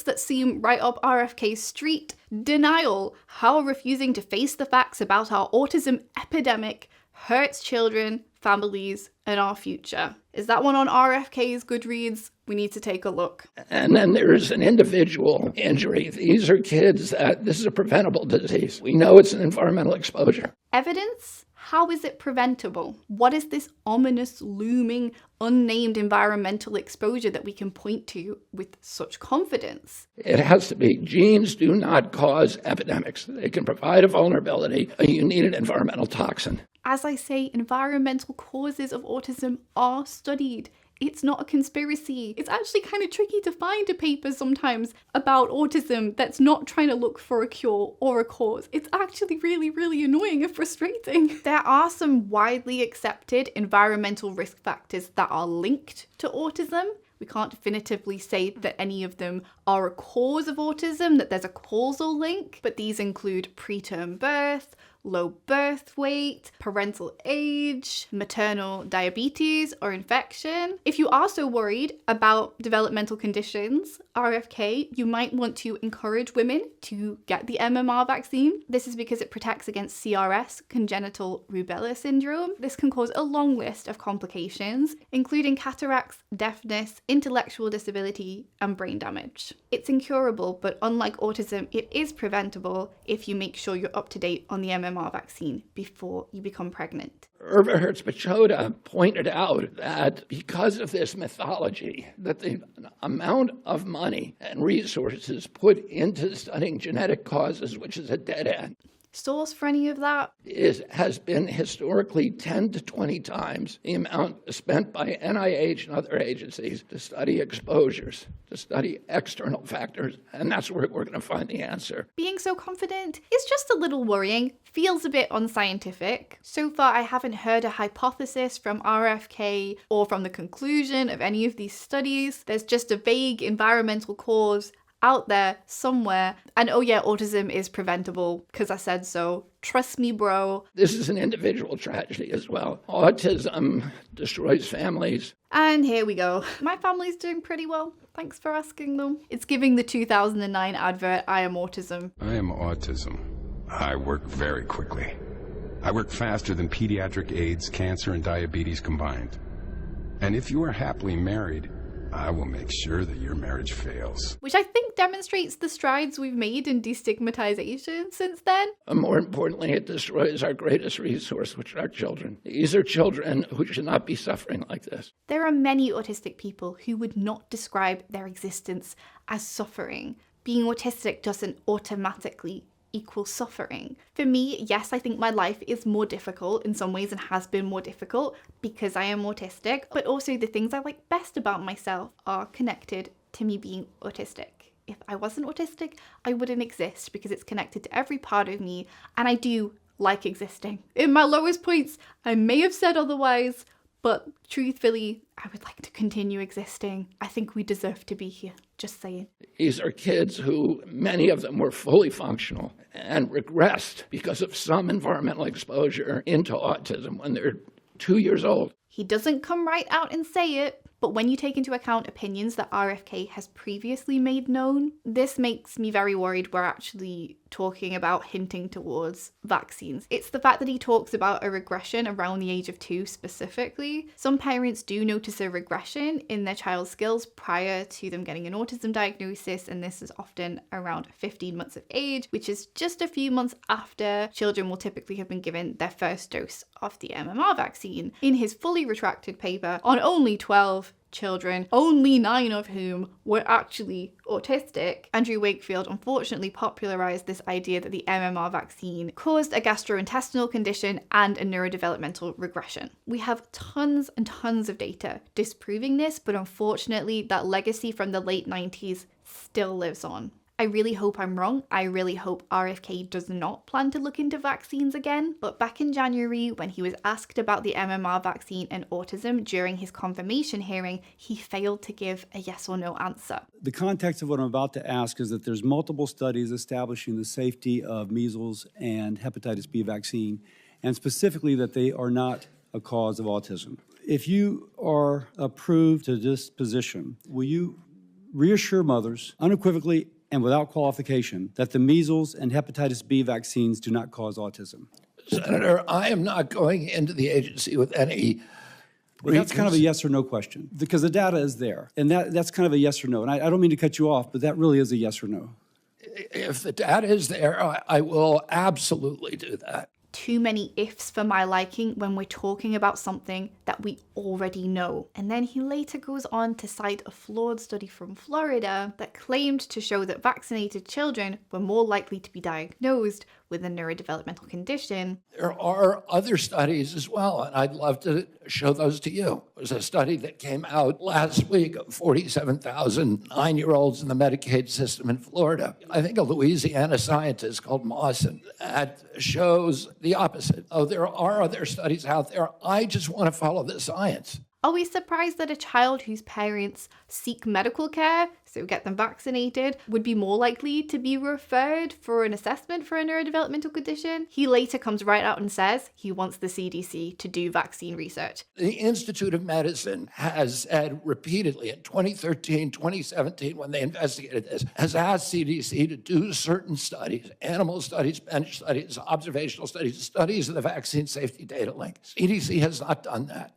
that seem right up RFK's street. Denial: How Refusing to Face the Facts About Our Autism Epidemic Hurts Children, Families, and Our Future. Is that one on RFK's Goodreads? We need to take a look. And then there's an individual injury. These are kids this is a preventable disease. We know it's an environmental exposure. Evidence? How is it preventable? What is this ominous, looming, unnamed environmental exposure that we can point to with such confidence? It has to be. Genes do not cause epidemics. They can provide a vulnerability. You need an environmental toxin. As I say, environmental causes of autism are studied. It's not a conspiracy. It's actually kind of tricky to find a paper sometimes about autism that's not trying to look for a cure or a cause. It's actually really, really annoying and frustrating. There are some widely accepted environmental risk factors that are linked to autism. We can't definitively say that any of them are a cause of autism, that there's a causal link, but these include preterm birth, low birth weight, parental age, maternal diabetes or infection. If you are so worried about developmental conditions, RFK, you might want to encourage women to get the MMR vaccine. This is because it protects against CRS, congenital rubella syndrome. This can cause a long list of complications, including cataracts, deafness, intellectual disability, and brain damage. It's incurable, but unlike autism, it is preventable if you make sure you're up to date on the MMR vaccine before you become pregnant. Irva Hertz-Pachoda pointed out that because of this mythology, that the amount of money and resources put into studying genetic causes, which is a dead end. source for any of that? It has been historically 10 to 20 times the amount spent by NIH and other agencies to study exposures, to study external factors, and that's where we're going to find the answer. Being so confident is just a little worrying, feels a bit unscientific. So far, I haven't heard a hypothesis from RFK or from the conclusion of any of these studies. There's just a vague environmental cause out there somewhere. And oh yeah, autism is preventable because I said so. Trust me, bro. This is an individual tragedy as well. Autism destroys families. And here we go. My family's doing pretty well. Thanks for asking, though. It's giving the 2009 advert, I am autism. I am autism. I work very quickly. I work faster than pediatric AIDS, cancer, and diabetes combined. And if you are happily married, I will make sure that your marriage fails. Which I think demonstrates the strides we've made in destigmatization since then. And more importantly, it destroys our greatest resource, which are our children. These are children who should not be suffering like this. There are many autistic people who would not describe their existence as suffering. Being autistic doesn't automatically equal suffering. For me, yes, I think my life is more difficult in some ways and has been more difficult because I am autistic, but also the things I like best about myself are connected to me being autistic. If I wasn't autistic, I wouldn't exist because it's connected to every part of me, and I do like existing. In my lowest points, I may have said otherwise, but truthfully, I would like to continue existing. I think we deserve to be here. Just saying. These are kids who, many of them were fully functional and regressed because of some environmental exposure into autism when they're 2 years old. He doesn't come right out and say it, but when you take into account opinions that RFK has previously made known, this makes me very worried we're actually talking about hinting towards vaccines. It's the fact that he talks about a regression around the age of 2 specifically. Some parents do notice a regression in their child's skills prior to them getting an autism diagnosis, and this is often around 15 months of age, which is just a few months after children will typically have been given their first dose of the MMR vaccine. In his fully retracted paper on only 12 children, only 9 of whom were actually autistic, Andrew Wakefield unfortunately popularized this idea that the MMR vaccine caused a gastrointestinal condition and a neurodevelopmental regression. We have tons and tons of data disproving this, but unfortunately that legacy from the late 90s still lives on. I really hope I'm wrong. I really hope RFK does not plan to look into vaccines again. But back in January, when he was asked about the MMR vaccine and autism during his confirmation hearing, he failed to give a yes or no answer. The context of what I'm about to ask is that there's multiple studies establishing the safety of measles and hepatitis B vaccine, and specifically that they are not a cause of autism. If you are approved to this position, will you reassure mothers unequivocally and without qualification that the measles and hepatitis B vaccines do not cause autism? Senator, I am not going into the agency with any... Well, that's kind of a yes or no question, because the data is there. And that's kind of a yes or no. And I don't mean to cut you off, but that really is a yes or no. If the data is there, I will absolutely do that. Too many ifs for my liking when we're talking about something that we already know. And then he later goes on to cite a flawed study from Florida that claimed to show that vaccinated children were more likely to be diagnosed with a neurodevelopmental condition. There are other studies as well, and I'd love to show those to you. There's a study that came out last week of 47,000 9-year-olds in the Medicaid system in Florida. I think a Louisiana scientist called Mawson that shows the opposite. Oh, there are other studies out there. I just want to follow the science. Are we surprised that a child whose parents seek medical care, so get them vaccinated, would be more likely to be referred for an assessment for a neurodevelopmental condition? He later comes right out and says he wants the CDC to do vaccine research. The Institute of Medicine has said repeatedly in 2013, 2017, when they investigated this, has asked CDC to do certain studies, animal studies, bench studies, observational studies, studies of the vaccine safety data link. CDC has not done that.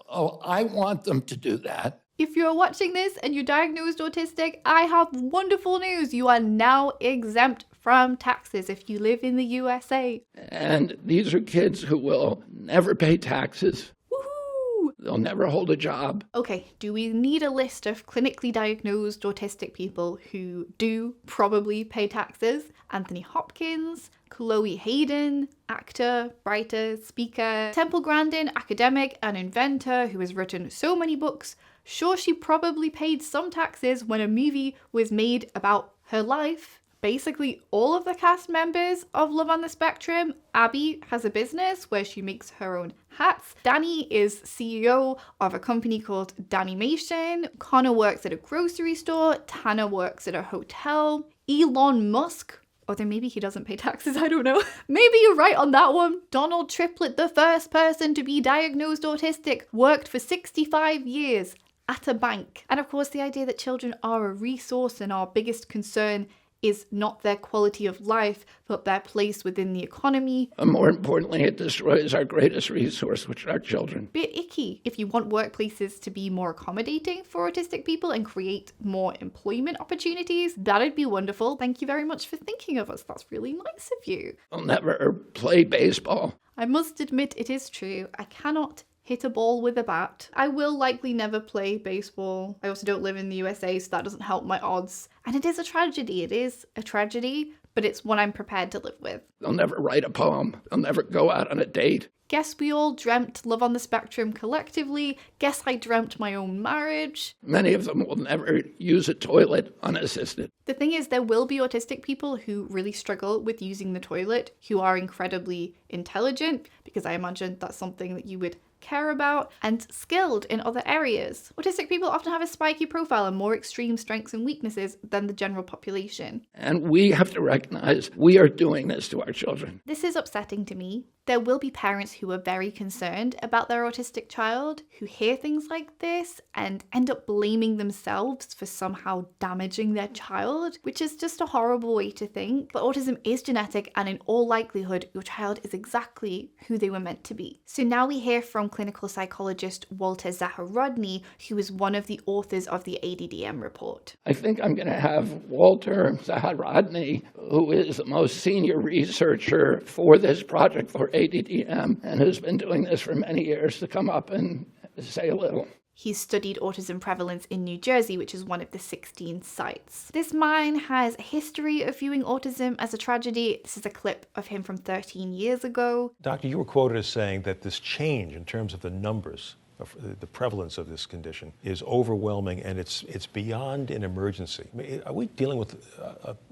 Oh, I want them to do that. If you're watching this and you're diagnosed autistic, I have wonderful news. You are now exempt from taxes if you live in the USA. And these are kids who will never pay taxes. Woohoo! they'll never hold a job. Okay, do we need a list of clinically diagnosed autistic people who do probably pay taxes? Anthony Hopkins, Chloe Hayden, actor, writer, speaker, Temple Grandin, academic and inventor who has written so many books. Sure, she probably paid some taxes when a movie was made about her life. Basically, all of the cast members of Love on the Spectrum. Abby has a business where she makes her own hats. Danny is CEO of a company called Danimation. Connor works at a grocery store. Tanner works at a hotel. Elon Musk, although maybe he doesn't pay taxes, I don't know. Maybe you're right on that one. Donald Triplett, the first person to be diagnosed autistic, worked for 65 years at a bank. And of course, the idea that children are a resource and our biggest concern is not their quality of life, but their place within the economy. And more importantly, it destroys our greatest resource, which are our children. Bit icky. If you want workplaces to be more accommodating for autistic people and create more employment opportunities, that'd be wonderful. Thank you very much for thinking of us. That's really nice of you. I'll never play baseball. I must admit it is true. I cannot hit a ball with a bat. I will likely never play baseball. I also don't live in the USA, so that doesn't help my odds. And it is a tragedy. It is a tragedy, but it's one I'm prepared to live with. They'll never write a poem. They'll never go out on a date. Guess we all dreamt Love on the Spectrum collectively. Guess I dreamt my own marriage. Many of them will never use a toilet unassisted. The thing is, there will be autistic people who really struggle with using the toilet, who are incredibly intelligent, because I imagine that's something that you would care about, and skilled in other areas. Autistic people often have a spiky profile and more extreme strengths and weaknesses than the general population. And we have to recognize we are doing this to our children. This is upsetting to me. There will be parents who are very concerned about their autistic child, who hear things like this and end up blaming themselves for somehow damaging their child, which is just a horrible way to think. But autism is genetic, and in all likelihood, your child is exactly who they were meant to be. So now we hear from clinical psychologist Walter Zaharodny, who is one of the authors of the ADDM report. I think I'm going to have Walter Zaharodny, who is the most senior researcher for this project for ADDM and has been doing this for many years, to come up and say a little. He's studied autism prevalence in New Jersey, which is one of the 16 sites. This man has a history of viewing autism as a tragedy. This is a clip of him from 13 years ago. Doctor, you were quoted as saying that this change in terms of the numbers of the prevalence of this condition is overwhelming, and it's beyond an emergency. I mean, are we dealing with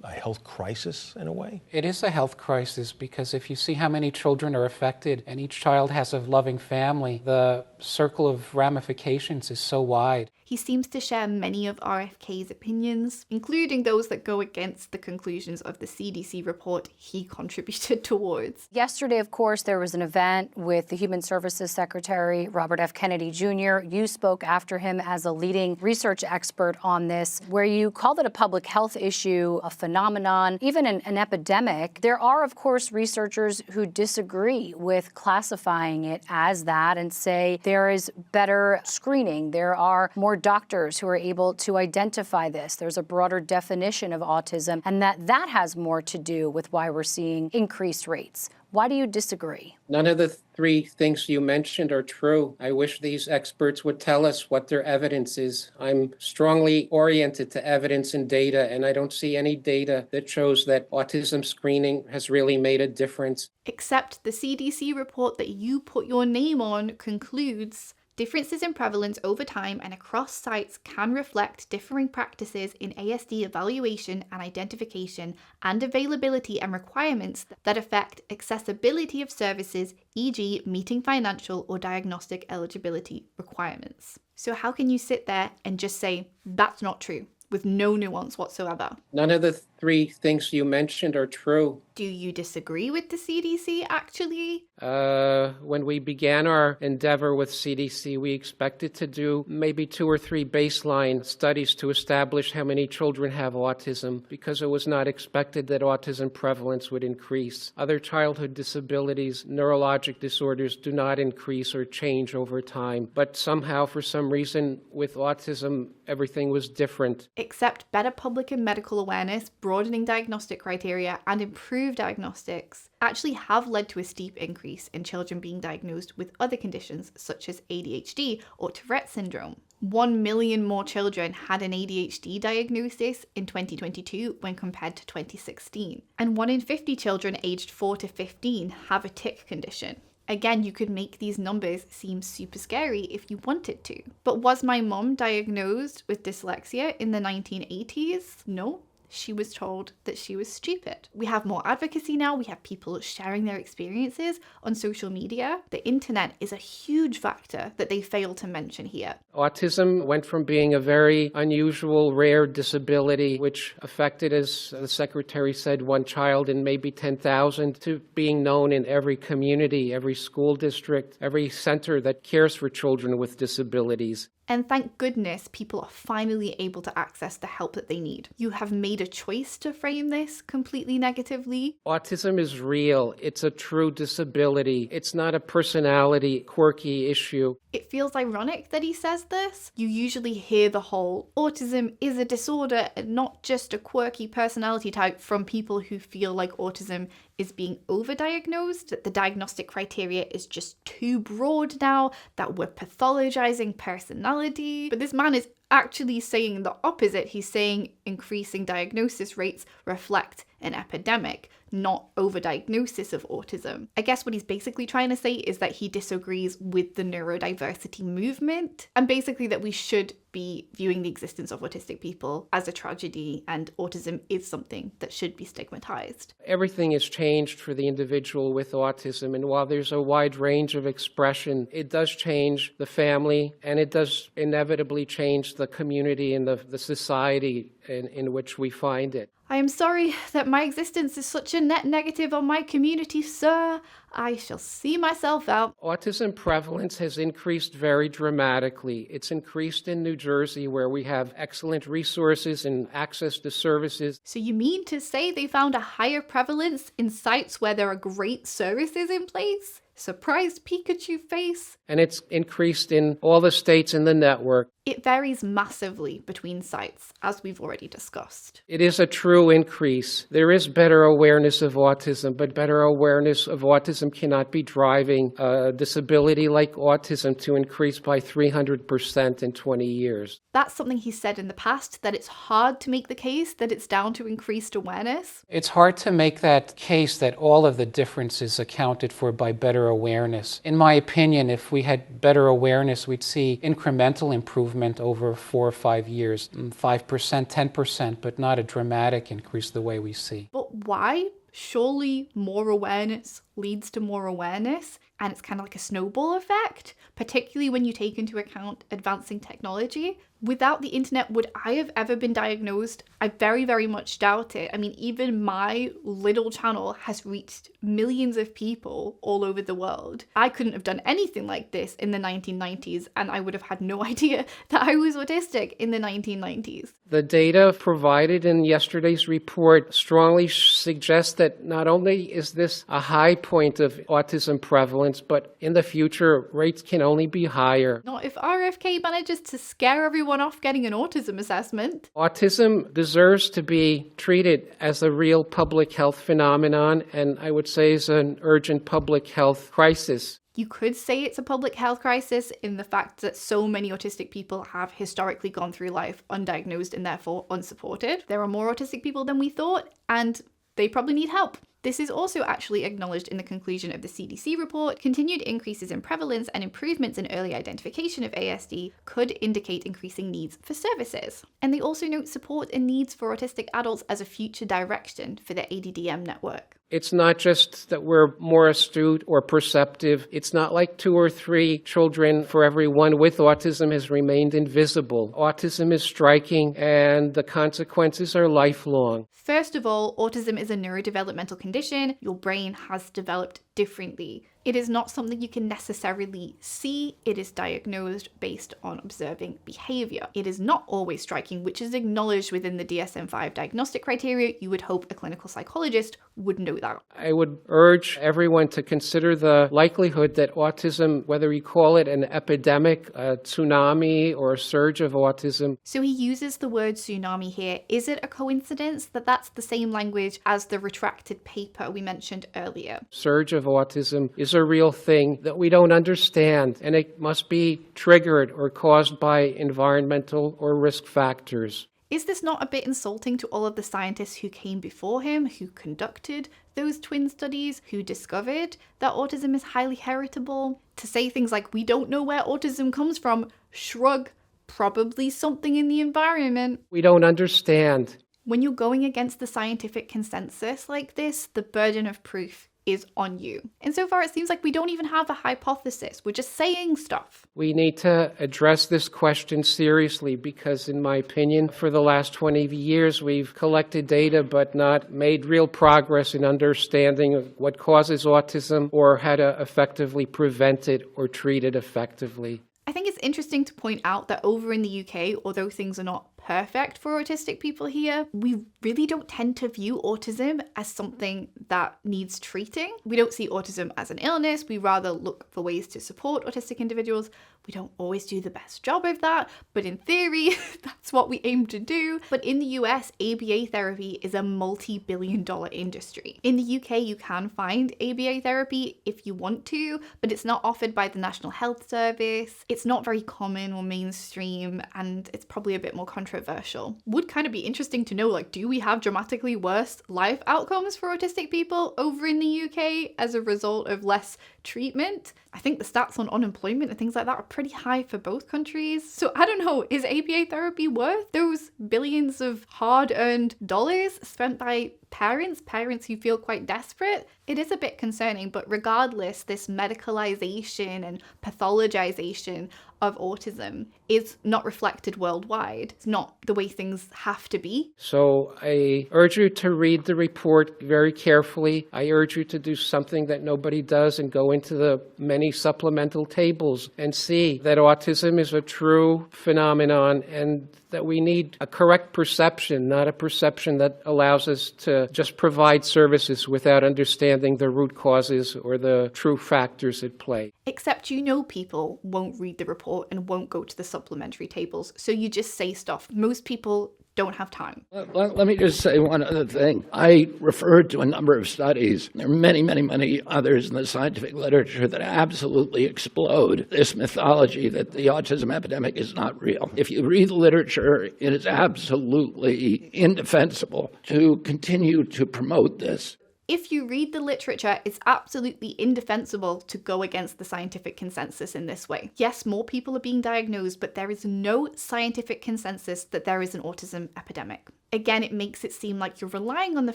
a health crisis in a way? It is a health crisis, because if you see how many children are affected and each child has a loving family, the circle of ramifications is so wide. He seems to share many of RFK's opinions, including those that go against the conclusions of the CDC report he contributed towards. Yesterday, of course, there was an event with the Human Services Secretary, Robert F. Kennedy Jr. You spoke after him as a leading research expert on this, where you called it a public health issue, a phenomenon, even an epidemic. There are, of course, researchers who disagree with classifying it as that and say there is better screening. There are more doctors who are able to identify this. There's a broader definition of autism, and that has more to do with why we're seeing increased rates. Why do you disagree? None of the three things you mentioned are true. I wish these experts would tell us what their evidence is. I'm strongly oriented to evidence and data, and I don't see any data that shows that autism screening has really made a difference. Except the CDC report that you put your name on concludes differences in prevalence over time and across sites can reflect differing practices in ASD evaluation and identification and availability and requirements that affect accessibility of services, e.g. meeting financial or diagnostic eligibility requirements. So how can you sit there and just say, that's not true, with no nuance whatsoever? None of the three things you mentioned are true. Do you disagree with the CDC, actually? When we began our endeavor with CDC, we expected to do maybe 2 or 3 baseline studies to establish how many children have autism, because it was not expected that autism prevalence would increase. Other childhood disabilities, neurologic disorders do not increase or change over time. But somehow, for some reason, with autism, everything was different. Except better public and medical awareness brought broadening diagnostic criteria and improved diagnostics actually have led to a steep increase in children being diagnosed with other conditions such as ADHD or Tourette syndrome. 1 million more children had an ADHD diagnosis in 2022 when compared to 2016. And 1 in 50 children aged 4 to 15 have a tic condition. Again, you could make these numbers seem super scary if you wanted to. But was my mum diagnosed with dyslexia in the 1980s? No. She was told that she was stupid. We have more advocacy now. We have people sharing their experiences on social media. The internet is a huge factor that they fail to mention here. Autism went from being a very unusual, rare disability, which affected, as the secretary said, 1 child in maybe 10,000, to being known in every community, every school district, every center that cares for children with disabilities. And thank goodness people are finally able to access the help that they need. You have made a choice to frame this completely negatively. Autism is real. It's a true disability. It's not a personality, quirky issue. It feels ironic that he says this. You usually hear the whole autism is a disorder and not just a quirky personality type from people who feel like autism is being overdiagnosed, that the diagnostic criteria is just too broad now, that we're pathologizing personality. But this man is actually saying the opposite. He's saying increasing diagnosis rates reflect an epidemic, not overdiagnosis of autism. I guess what he's basically trying to say is that he disagrees with the neurodiversity movement, and basically that we should be viewing the existence of autistic people as a tragedy, and autism is something that should be stigmatized. Everything has changed for the individual with autism, and while there's a wide range of expression, it does change the family, and it does inevitably change the community and the society in which we find it. I am sorry that my existence is such a net negative on my community, sir. I shall see myself out. Autism prevalence has increased very dramatically. It's increased in New Jersey, where we have excellent resources and access to services. So you mean to say they found a higher prevalence in sites where there are great services in place? Surprised Pikachu face? And it's increased in all the states in the network. It varies massively between sites, as we've already discussed. It is a true increase. There is better awareness of autism, but better awareness of autism cannot be driving a disability like autism to increase by 300% in 20 years. That's something he said in the past, that it's hard to make the case that it's down to increased awareness. It's hard to make that case that all of the difference is accounted for by better awareness. In my opinion, if we had better awareness, we'd see incremental improvement over 4 or 5 years, 5%, 10%, but not a dramatic increase the way we see. But why? Surely more awareness leads to more awareness, and it's kind of like a snowball effect, particularly when you take into account advancing technology. Without the internet, would I have ever been diagnosed? I very, very much doubt it. I mean, even my little channel has reached millions of people all over the world. I couldn't have done anything like this in the 1990s, and I would have had no idea that I was autistic in the 1990s. The data provided in yesterday's report strongly suggests that not only is this a high point of autism prevalence, but in the future, rates can only be higher. Not if RFK manages to scare everyone off getting an autism assessment. Autism deserves to be treated as a real public health phenomenon, and I would say is an urgent public health crisis. You could say it's a public health crisis in the fact that so many autistic people have historically gone through life undiagnosed and therefore unsupported. There are more autistic people than we thought, and they probably need help. This is also actually acknowledged in the conclusion of the CDC report. Continued increases in prevalence and improvements in early identification of ASD could indicate increasing needs for services. And they also note support and needs for autistic adults as a future direction for the ADDM network. It's not just that we're more astute or perceptive. It's not like 2 or 3 children for every one with autism has remained invisible. Autism is striking, and the consequences are lifelong. First of all, autism is a neurodevelopmental condition. Your brain has developed differently It is not something you can necessarily see. It is diagnosed based on observing behavior. It is not always striking, which is acknowledged within the DSM-5 diagnostic criteria. You would hope a clinical psychologist would know that. I would urge everyone to consider the likelihood that autism, whether you call it an epidemic, a tsunami, or a surge of autism. So he uses the word tsunami here. Is it a coincidence that that's the same language as the retracted paper we mentioned earlier? Surge of autism is a real thing that we don't understand, and it must be triggered or caused by environmental or risk factors. Is this not a bit insulting to all of the scientists who came before him, who conducted those twin studies, who discovered that autism is highly heritable? To say things like, we don't know where autism comes from, shrug, probably something in the environment. We don't understand. When you're going against the scientific consensus like this, the burden of proof is on you. And so far it seems like we don't even have a hypothesis. We're just saying stuff. We need to address this question seriously because, in my opinion, for the last 20 years we've collected data but not made real progress in understanding what causes autism or how to effectively prevent it or treat it effectively. I think it's interesting to point out that over in the UK, although things are not perfect for autistic people here, we really don't tend to view autism as something that needs treating. We don't see autism as an illness. We rather look for ways to support autistic individuals. We don't always do the best job of that, but in theory, that's what we aim to do. But in the US, ABA therapy is a multi-billion-dollar industry. In the UK, you can find ABA therapy if you want to, but it's not offered by the National Health Service. It's not very common or mainstream, and it's probably a bit more controversial. Would kind of be interesting to know, like, do we have dramatically worse life outcomes for autistic people over in the UK as a result of less treatment? I think the stats on unemployment and things like that are pretty high for both countries. So I don't know, is ABA therapy worth those billions of hard-earned dollars spent by parents who feel quite desperate? It is a bit concerning, but regardless, this medicalization and pathologization of autism is not reflected worldwide. It's not the way things have to be. So I urge you to read the report very carefully. I urge you to do something that nobody does and go into the many supplemental tables and see that autism is a true phenomenon and that we need a correct perception, not a perception that allows us to just provide services without understanding the root causes or the true factors at play. Except you know people won't read the report and won't go to the supplementary tables, so you just say stuff. Most people don't have time. Let me just say one other thing. I referred to a number of studies. There are many, many, many others in the scientific literature that absolutely explode this mythology that the autism epidemic is not real. If you read the literature, it is absolutely indefensible to continue to promote this. If you read the literature, it's absolutely indefensible to go against the scientific consensus in this way. Yes, more people are being diagnosed, but there is no scientific consensus that there is an autism epidemic. Again, it makes it seem like you're relying on the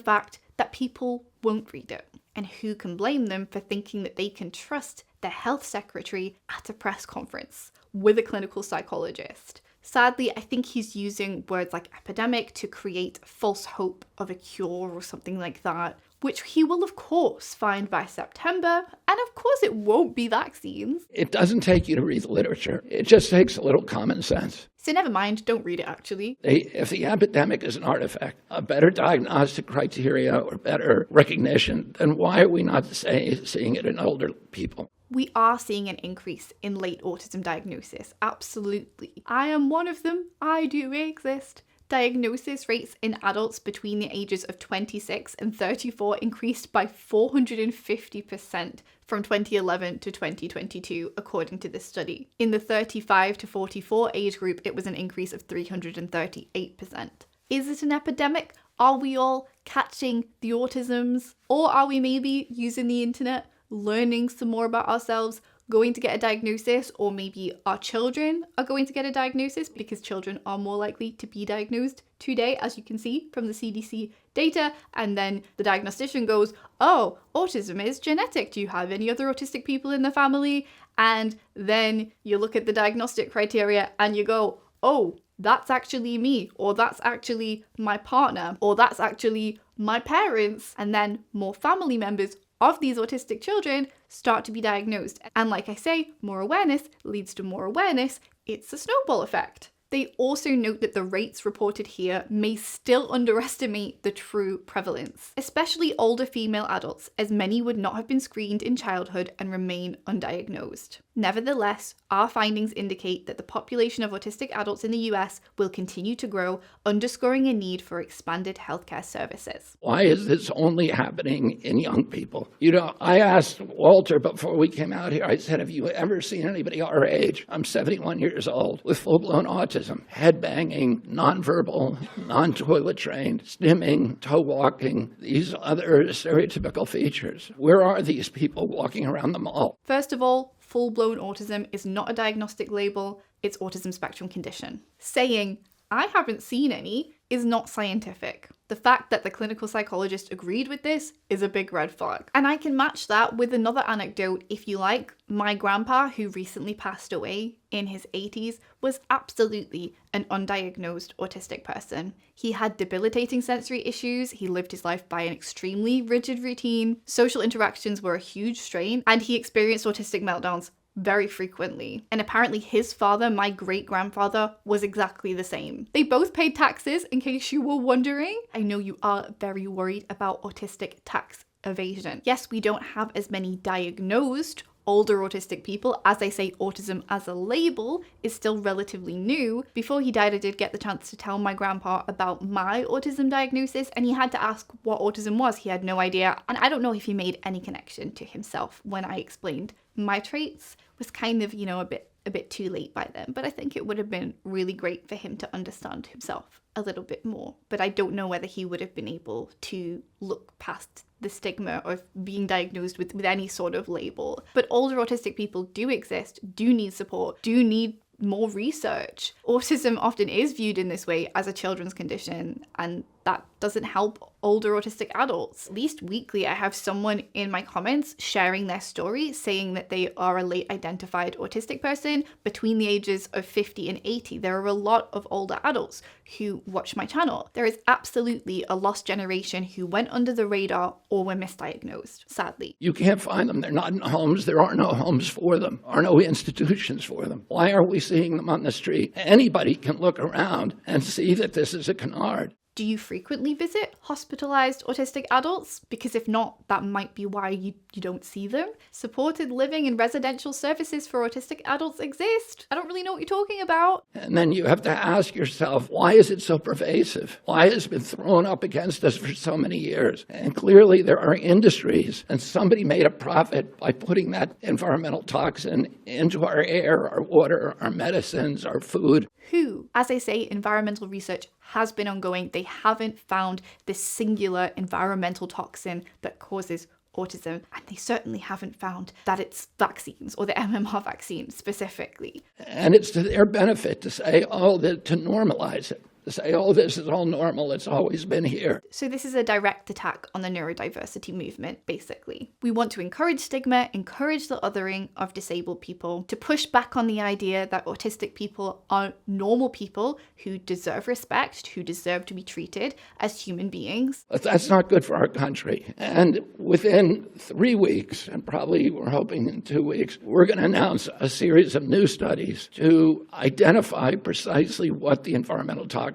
fact that people won't read it. And who can blame them for thinking that they can trust their health secretary at a press conference with a clinical psychologist? Sadly, I think he's using words like epidemic to create false hope of a cure or something like that, which he will of course find by September, and of course it won't be vaccines. It doesn't take you to read the literature. It just takes a little common sense. So never mind, don't read it actually. If the epidemic is an artifact, a better diagnostic criteria or better recognition, then why are we not seeing it in older people? We are seeing an increase in late autism diagnosis, absolutely. I am one of them, I do exist. Diagnosis rates in adults between the ages of 26 and 34 increased by 450% from 2011 to 2022, according to this study. In the 35 to 44 age group, it was an increase of 338%. Is it an epidemic? Are we all catching the autisms? Or are we maybe using the internet, learning some more about ourselves, going to get a diagnosis, or maybe our children are going to get a diagnosis because children are more likely to be diagnosed today, as you can see from the CDC data. And then the diagnostician goes, oh, autism is genetic. Do you have any other autistic people in the family? And then you look at the diagnostic criteria and you go, oh, that's actually me, or that's actually my partner, or that's actually my parents. And then more family members of these autistic children start to be diagnosed. And like I say, more awareness leads to more awareness. It's a snowball effect. They also note that the rates reported here may still underestimate the true prevalence, especially older female adults, as many would not have been screened in childhood and remain undiagnosed. Nevertheless, our findings indicate that the population of autistic adults in the US will continue to grow, underscoring a need for expanded healthcare services. Why is this only happening in young people? You know, I asked Walter before we came out here, I said, have you ever seen anybody our age? I'm 71 years old with full-blown autism, head banging, nonverbal, non-toilet trained, stimming, toe walking, these other stereotypical features. Where are these people walking around the mall? First of all, full-blown autism is not a diagnostic label, it's autism spectrum condition. Saying, I haven't seen any, is not scientific. The fact that the clinical psychologist agreed with this is a big red flag. And I can match that with another anecdote if you like. My grandpa, who recently passed away in his 80s, was absolutely an undiagnosed autistic person. He had debilitating sensory issues, he lived his life by an extremely rigid routine, social interactions were a huge strain, and he experienced autistic meltdowns very frequently. And apparently his father, my great-grandfather, was exactly the same. They both paid taxes, in case you were wondering. I know you are very worried about autistic tax evasion. Yes, we don't have as many diagnosed older autistic people. As I say, autism as a label is still relatively new. Before he died, I did get the chance to tell my grandpa about my autism diagnosis, and he had to ask what autism was. He had no idea, and I don't know if he made any connection to himself when I explained my traits. Was kind of, a bit too late by then, but I think it would have been really great for him to understand himself a little bit more. But I don't know whether he would have been able to look past the stigma of being diagnosed with any sort of label. But older autistic people do exist, do need support, do need more research. Autism often is viewed in this way as a children's condition, and that doesn't help older autistic adults. At least weekly, I have someone in my comments sharing their story, saying that they are a late identified autistic person between the ages of 50 and 80. There are a lot of older adults who watch my channel. There is absolutely a lost generation who went under the radar or were misdiagnosed, sadly. You can't find them. They're not in homes. There are no homes for them, are no institutions for them. Why are we seeing them on the street? Anybody can look around and see that this is a canard. Do you frequently visit hospitalized autistic adults? Because if not, that might be why you don't see them. Supported living and residential services for autistic adults exist. I don't really know what you're talking about. And then you have to ask yourself, why is it so pervasive? Why has it been thrown up against us for so many years? And clearly there are industries, and somebody made a profit by putting that environmental toxin into our air, our water, our medicines, our food. Who, as I say, environmental research has been ongoing. They haven't found this singular environmental toxin that causes autism, and they certainly haven't found that it's vaccines or the MMR vaccine specifically. And it's to their benefit to say, to normalize it. To say, this is all normal, it's always been here. So this is a direct attack on the neurodiversity movement, basically. We want to encourage stigma, encourage the othering of disabled people, to push back on the idea that autistic people are normal people who deserve respect, who deserve to be treated as human beings. But that's not good for our country. And within 3 weeks, and probably we're hoping in 2 weeks, we're going to announce a series of new studies to identify precisely what the environmental toxins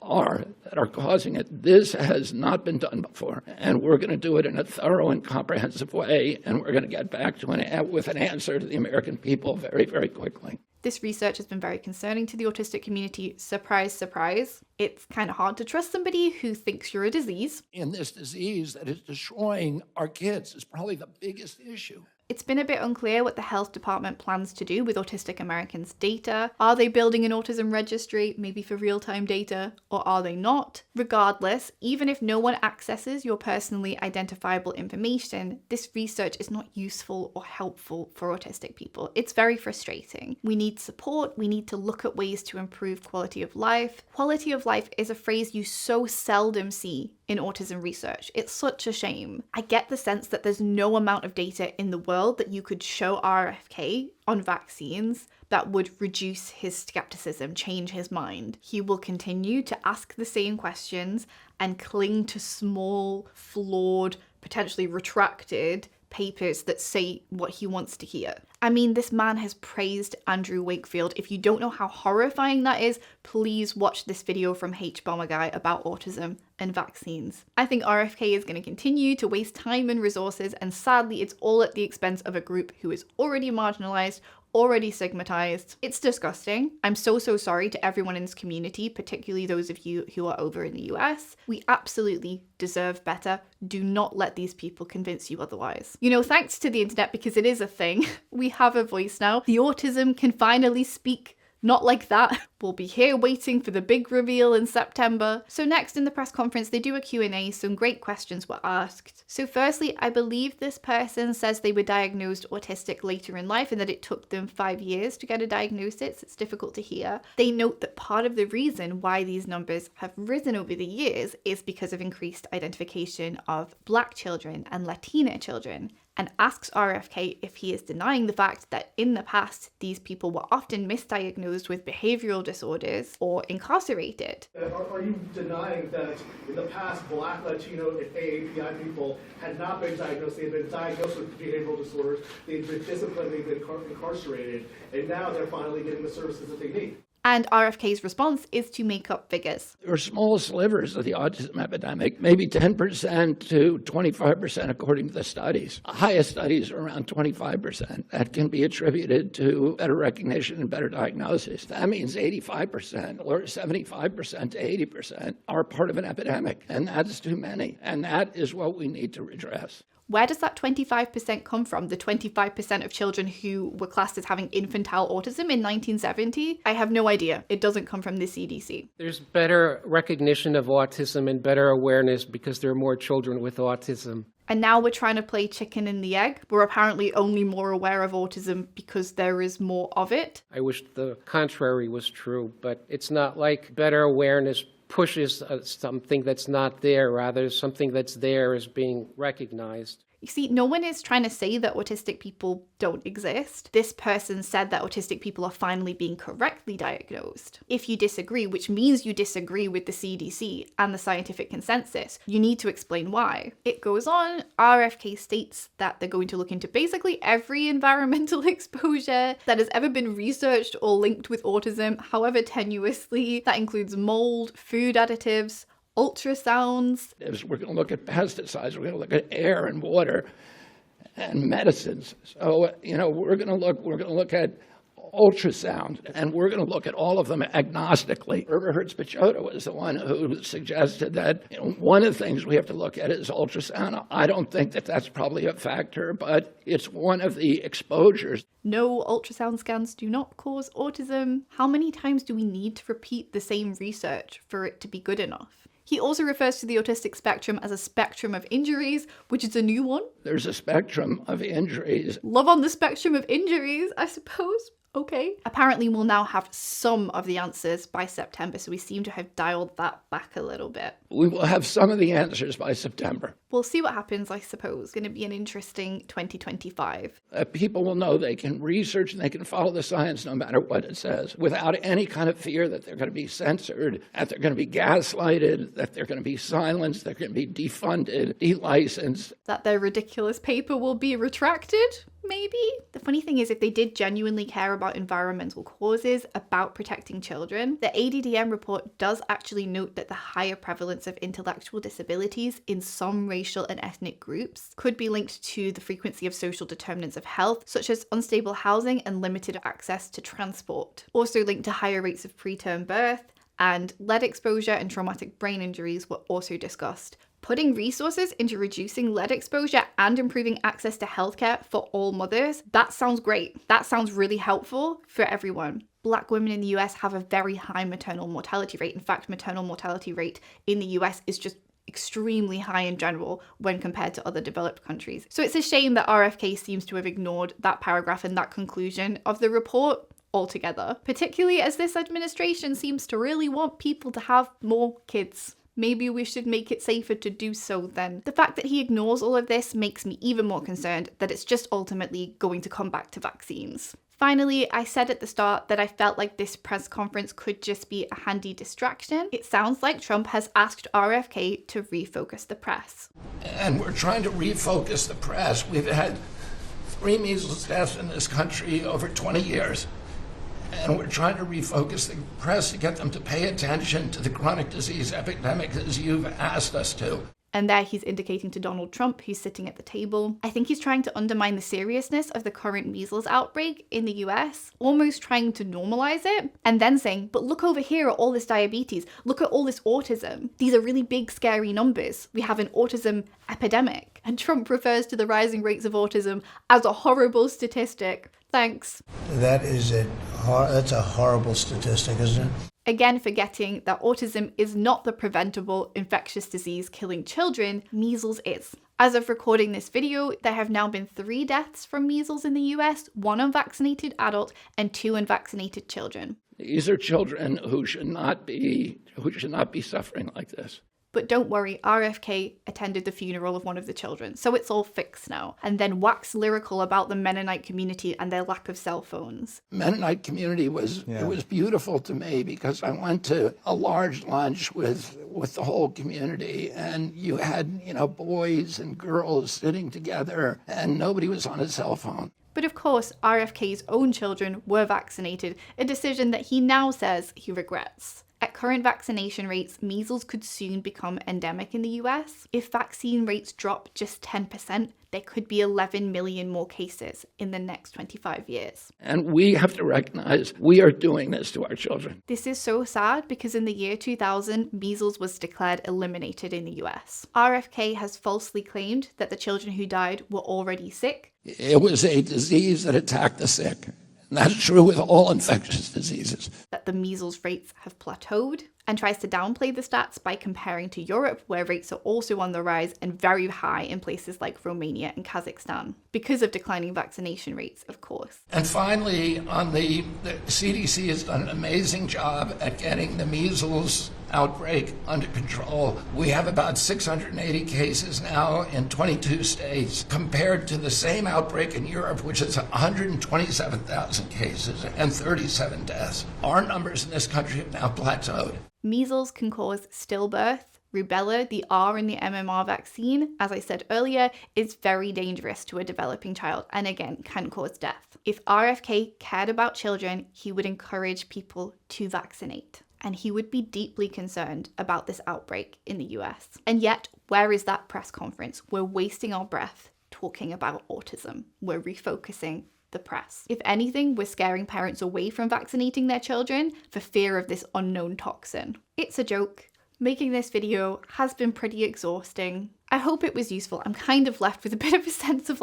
are that are causing it. This has not been done before, and we're going to do it in a thorough and comprehensive way, and we're going to get back to with an answer to the American people very, very quickly. This research has been very concerning to the autistic community. Surprise, surprise. It's kind of hard to trust somebody who thinks you're a disease. And this disease that is destroying our kids is probably the biggest issue. It's been a bit unclear what the health department plans to do with Autistic Americans' data. Are they building an autism registry, maybe for real-time data, or are they not? Regardless, even if no one accesses your personally identifiable information, this research is not useful or helpful for autistic people. It's very frustrating. We need support. We need to look at ways to improve quality of life. Quality of life is a phrase you so seldom see in autism research. It's such a shame. I get the sense that there's no amount of data in the world that you could show RFK on vaccines that would reduce his skepticism, change his mind. He will continue to ask the same questions and cling to small, flawed potentially retracted papers that say what he wants to hear. I mean, this man has praised Andrew Wakefield. If you don't know how horrifying that is, please watch this video from H-Bomber Guy about autism and vaccines. I think RFK is going to continue to waste time and resources, and sadly it's all at the expense of a group who is already marginalized, already stigmatized. It's disgusting. I'm so sorry to everyone in this community, particularly those of you who are over in the US. We absolutely deserve better. Do not let these people convince you otherwise. You know, thanks to the internet, because it is a thing, we have a voice now. The autism can finally speak. Not like that. We'll be here waiting for the big reveal in September. So next in the press conference, they do a Q&A. Some great questions were asked. So firstly, I believe this person says they were diagnosed autistic later in life and that it took them 5 years to get a diagnosis. It's difficult to hear. They note that part of the reason why these numbers have risen over the years is because of increased identification of Black children and Latina children, and asks RFK if he is denying the fact that in the past, these people were often misdiagnosed with behavioral disorders or incarcerated. Are you denying that in the past, Black, Latino, and AAPI people had not been diagnosed? They had been diagnosed with behavioral disorders, they'd been disciplined, they'd been incarcerated, and now they're finally getting the services that they need. And RFK's response is to make up figures. There are small slivers of the autism epidemic, maybe 10% to 25% according to the studies. The highest studies are around 25%. That can be attributed to better recognition and better diagnosis. That means 85% or 75% to 80% are part of an epidemic, and that's too many. And that is what we need to redress. Where does that 25% come from? The 25% of children who were classed as having infantile autism in 1970? I have no idea. It doesn't come from the CDC. There's better recognition of autism and better awareness because there are more children with autism. And now we're trying to play chicken and the egg. We're apparently only more aware of autism because there is more of it. I wish the contrary was true, but it's not like better awareness pushes something that's not there. Rather, something that's there is being recognized. You see, no one is trying to say that autistic people don't exist. This person said that autistic people are finally being correctly diagnosed. If you disagree, which means you disagree with the CDC and the scientific consensus, you need to explain why. It goes on, RFK states that they're going to look into basically every environmental exposure that has ever been researched or linked with autism, however tenuously. That includes mold, food additives, ultrasounds. We're going to look at pesticides, we're going to look at air and water and medicines. So, we're going to look at ultrasound, and we're going to look at all of them agnostically. Herbert Hertz-Pichota was the one who suggested that one of the things we have to look at is ultrasound. I don't think that that's probably a factor, but it's one of the exposures. No, ultrasound scans do not cause autism. How many times do we need to repeat the same research for it to be good enough? He also refers to the autistic spectrum as a spectrum of injuries, which is a new one. There's a spectrum of injuries. Love on the spectrum of injuries, I suppose. Okay. Apparently we'll now have some of the answers by September, so we seem to have dialed that back a little bit. We will have some of the answers by September. We'll see what happens, I suppose. It's going to be an interesting 2025. People will know they can research and they can follow the science no matter what it says, without any kind of fear that they're going to be censored, that they're going to be gaslighted, that they're going to be silenced, they're going to be defunded, delicensed. That their ridiculous paper will be retracted? Maybe? The funny thing is, if they did genuinely care about environmental causes, about protecting children, the ADDM report does actually note that the higher prevalence of intellectual disabilities in some racial and ethnic groups could be linked to the frequency of social determinants of health, such as unstable housing and limited access to transport. Also linked to higher rates of preterm birth, and lead exposure and traumatic brain injuries were also discussed. Putting resources into reducing lead exposure and improving access to healthcare for all mothers, that sounds great. That sounds really helpful for everyone. Black women in the US have a very high maternal mortality rate. In fact, maternal mortality rate in the US is just extremely high in general when compared to other developed countries. So it's a shame that RFK seems to have ignored that paragraph and that conclusion of the report altogether, particularly as this administration seems to really want people to have more kids. Maybe we should make it safer to do so then. The fact that he ignores all of this makes me even more concerned that it's just ultimately going to come back to vaccines. Finally, I said at the start that I felt like this press conference could just be a handy distraction. It sounds like Trump has asked RFK to refocus the press. And we're trying to refocus the press. We've had 3 measles deaths in this country over 20 years. And we're trying to refocus the press to get them to pay attention to the chronic disease epidemic as you've asked us to. And there he's indicating to Donald Trump, who's sitting at the table. I think he's trying to undermine the seriousness of the current measles outbreak in the US, almost trying to normalize it, and then saying, but look over here at all this diabetes, look at all this autism. These are really big, scary numbers. We have an autism epidemic. And Trump refers to the rising rates of autism as a horrible statistic. Thanks. That's a horrible statistic, isn't it? Again, forgetting that autism is not the preventable infectious disease killing children, measles is. As of recording this video, there have now been 3 deaths from measles in the US, 1 unvaccinated adult and 2 unvaccinated children. These are children who should not be suffering like this. But don't worry, RFK attended the funeral of one of the children, so it's all fixed now, and then waxed lyrical about the Mennonite community and their lack of cell phones. Mennonite community was beautiful to me because I went to a large lunch with the whole community, and you had, boys and girls sitting together, and nobody was on a cell phone. But of course, RFK's own children were vaccinated, a decision that he now says he regrets. At current vaccination rates, measles could soon become endemic in the US. If vaccine rates drop just 10%, there could be 11 million more cases in the next 25 years. And we have to recognize we are doing this to our children. This is so sad because in the year 2000, measles was declared eliminated in the US. RFK has falsely claimed that the children who died were already sick. It was a disease that attacked the sick. And that's true with all infectious diseases. That the measles rates have plateaued, and tries to downplay the stats by comparing to Europe, where rates are also on the rise and very high in places like Romania and Kazakhstan, because of declining vaccination rates, of course. And finally, the CDC has done an amazing job at getting the measles outbreak under control. We have about 680 cases now in 22 states, compared to the same outbreak in Europe, which is 127,000 cases and 37 deaths. Our numbers in this country have now plateaued. Measles can cause stillbirth. Rubella, the R in the MMR vaccine, as I said earlier, is very dangerous to a developing child and again can cause death. If RFK cared about children, he would encourage people to vaccinate. And he would be deeply concerned about this outbreak in the US. And yet, where is that press conference? We're wasting our breath talking about autism. We're refocusing the press. If anything, we're scaring parents away from vaccinating their children for fear of this unknown toxin. It's a joke. Making this video has been pretty exhausting. I hope it was useful. I'm kind of left with a bit of a sense of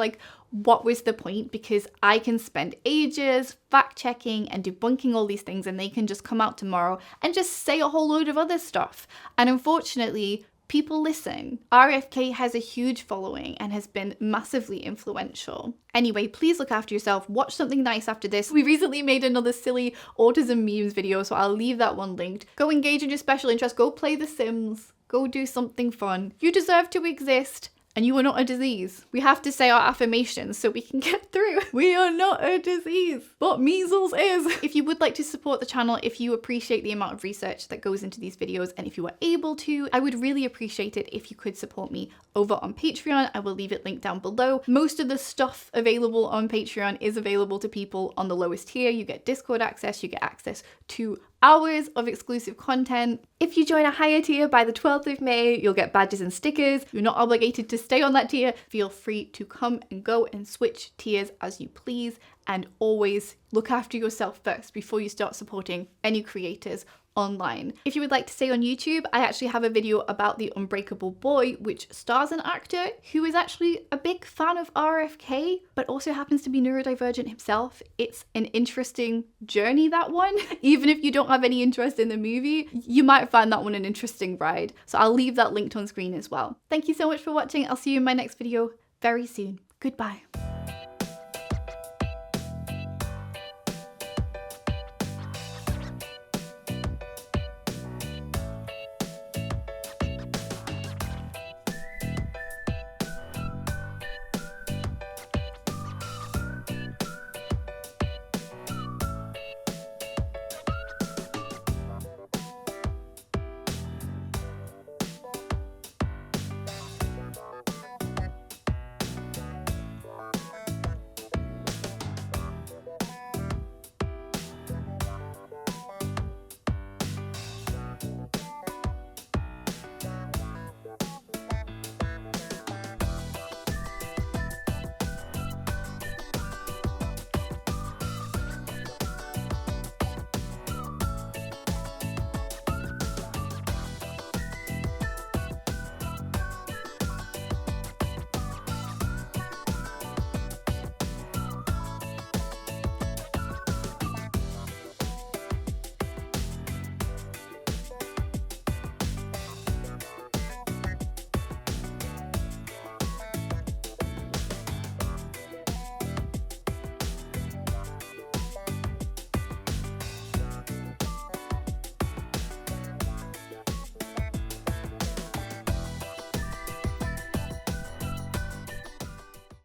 what was the point, because I can spend ages fact checking and debunking all these things and they can just come out tomorrow and just say a whole load of other stuff. And unfortunately, people listen. RFK has a huge following and has been massively influential. Anyway, please look after yourself. Watch something nice after this. We recently made another silly autism memes video, so I'll leave that one linked. Go engage in your special interest. Go play The Sims. Go do something fun. You deserve to exist. And you are not a disease. We have to say our affirmations so we can get through. We are not a disease, but measles is. If you would like to support the channel, if you appreciate the amount of research that goes into these videos, and if you are able to, I would really appreciate it if you could support me over on Patreon. I will leave it linked down below. Most of the stuff available on Patreon is available to people on the lowest tier. You get Discord access, you get access to hours of exclusive content. If you join a higher tier by the 12th of May, you'll get badges and stickers. You're not obligated to stay on that tier. Feel free to come and go and switch tiers as you please. And always look after yourself first before you start supporting any creators online. If you would like to stay on YouTube, I actually have a video about The Unbreakable Boy, which stars an actor who is actually a big fan of RFK, but also happens to be neurodivergent himself. It's an interesting journey, that one. Even if you don't have any interest in the movie, you might find that one an interesting ride. So I'll leave that linked on screen as well. Thank you so much for watching. I'll see you in my next video very soon. Goodbye.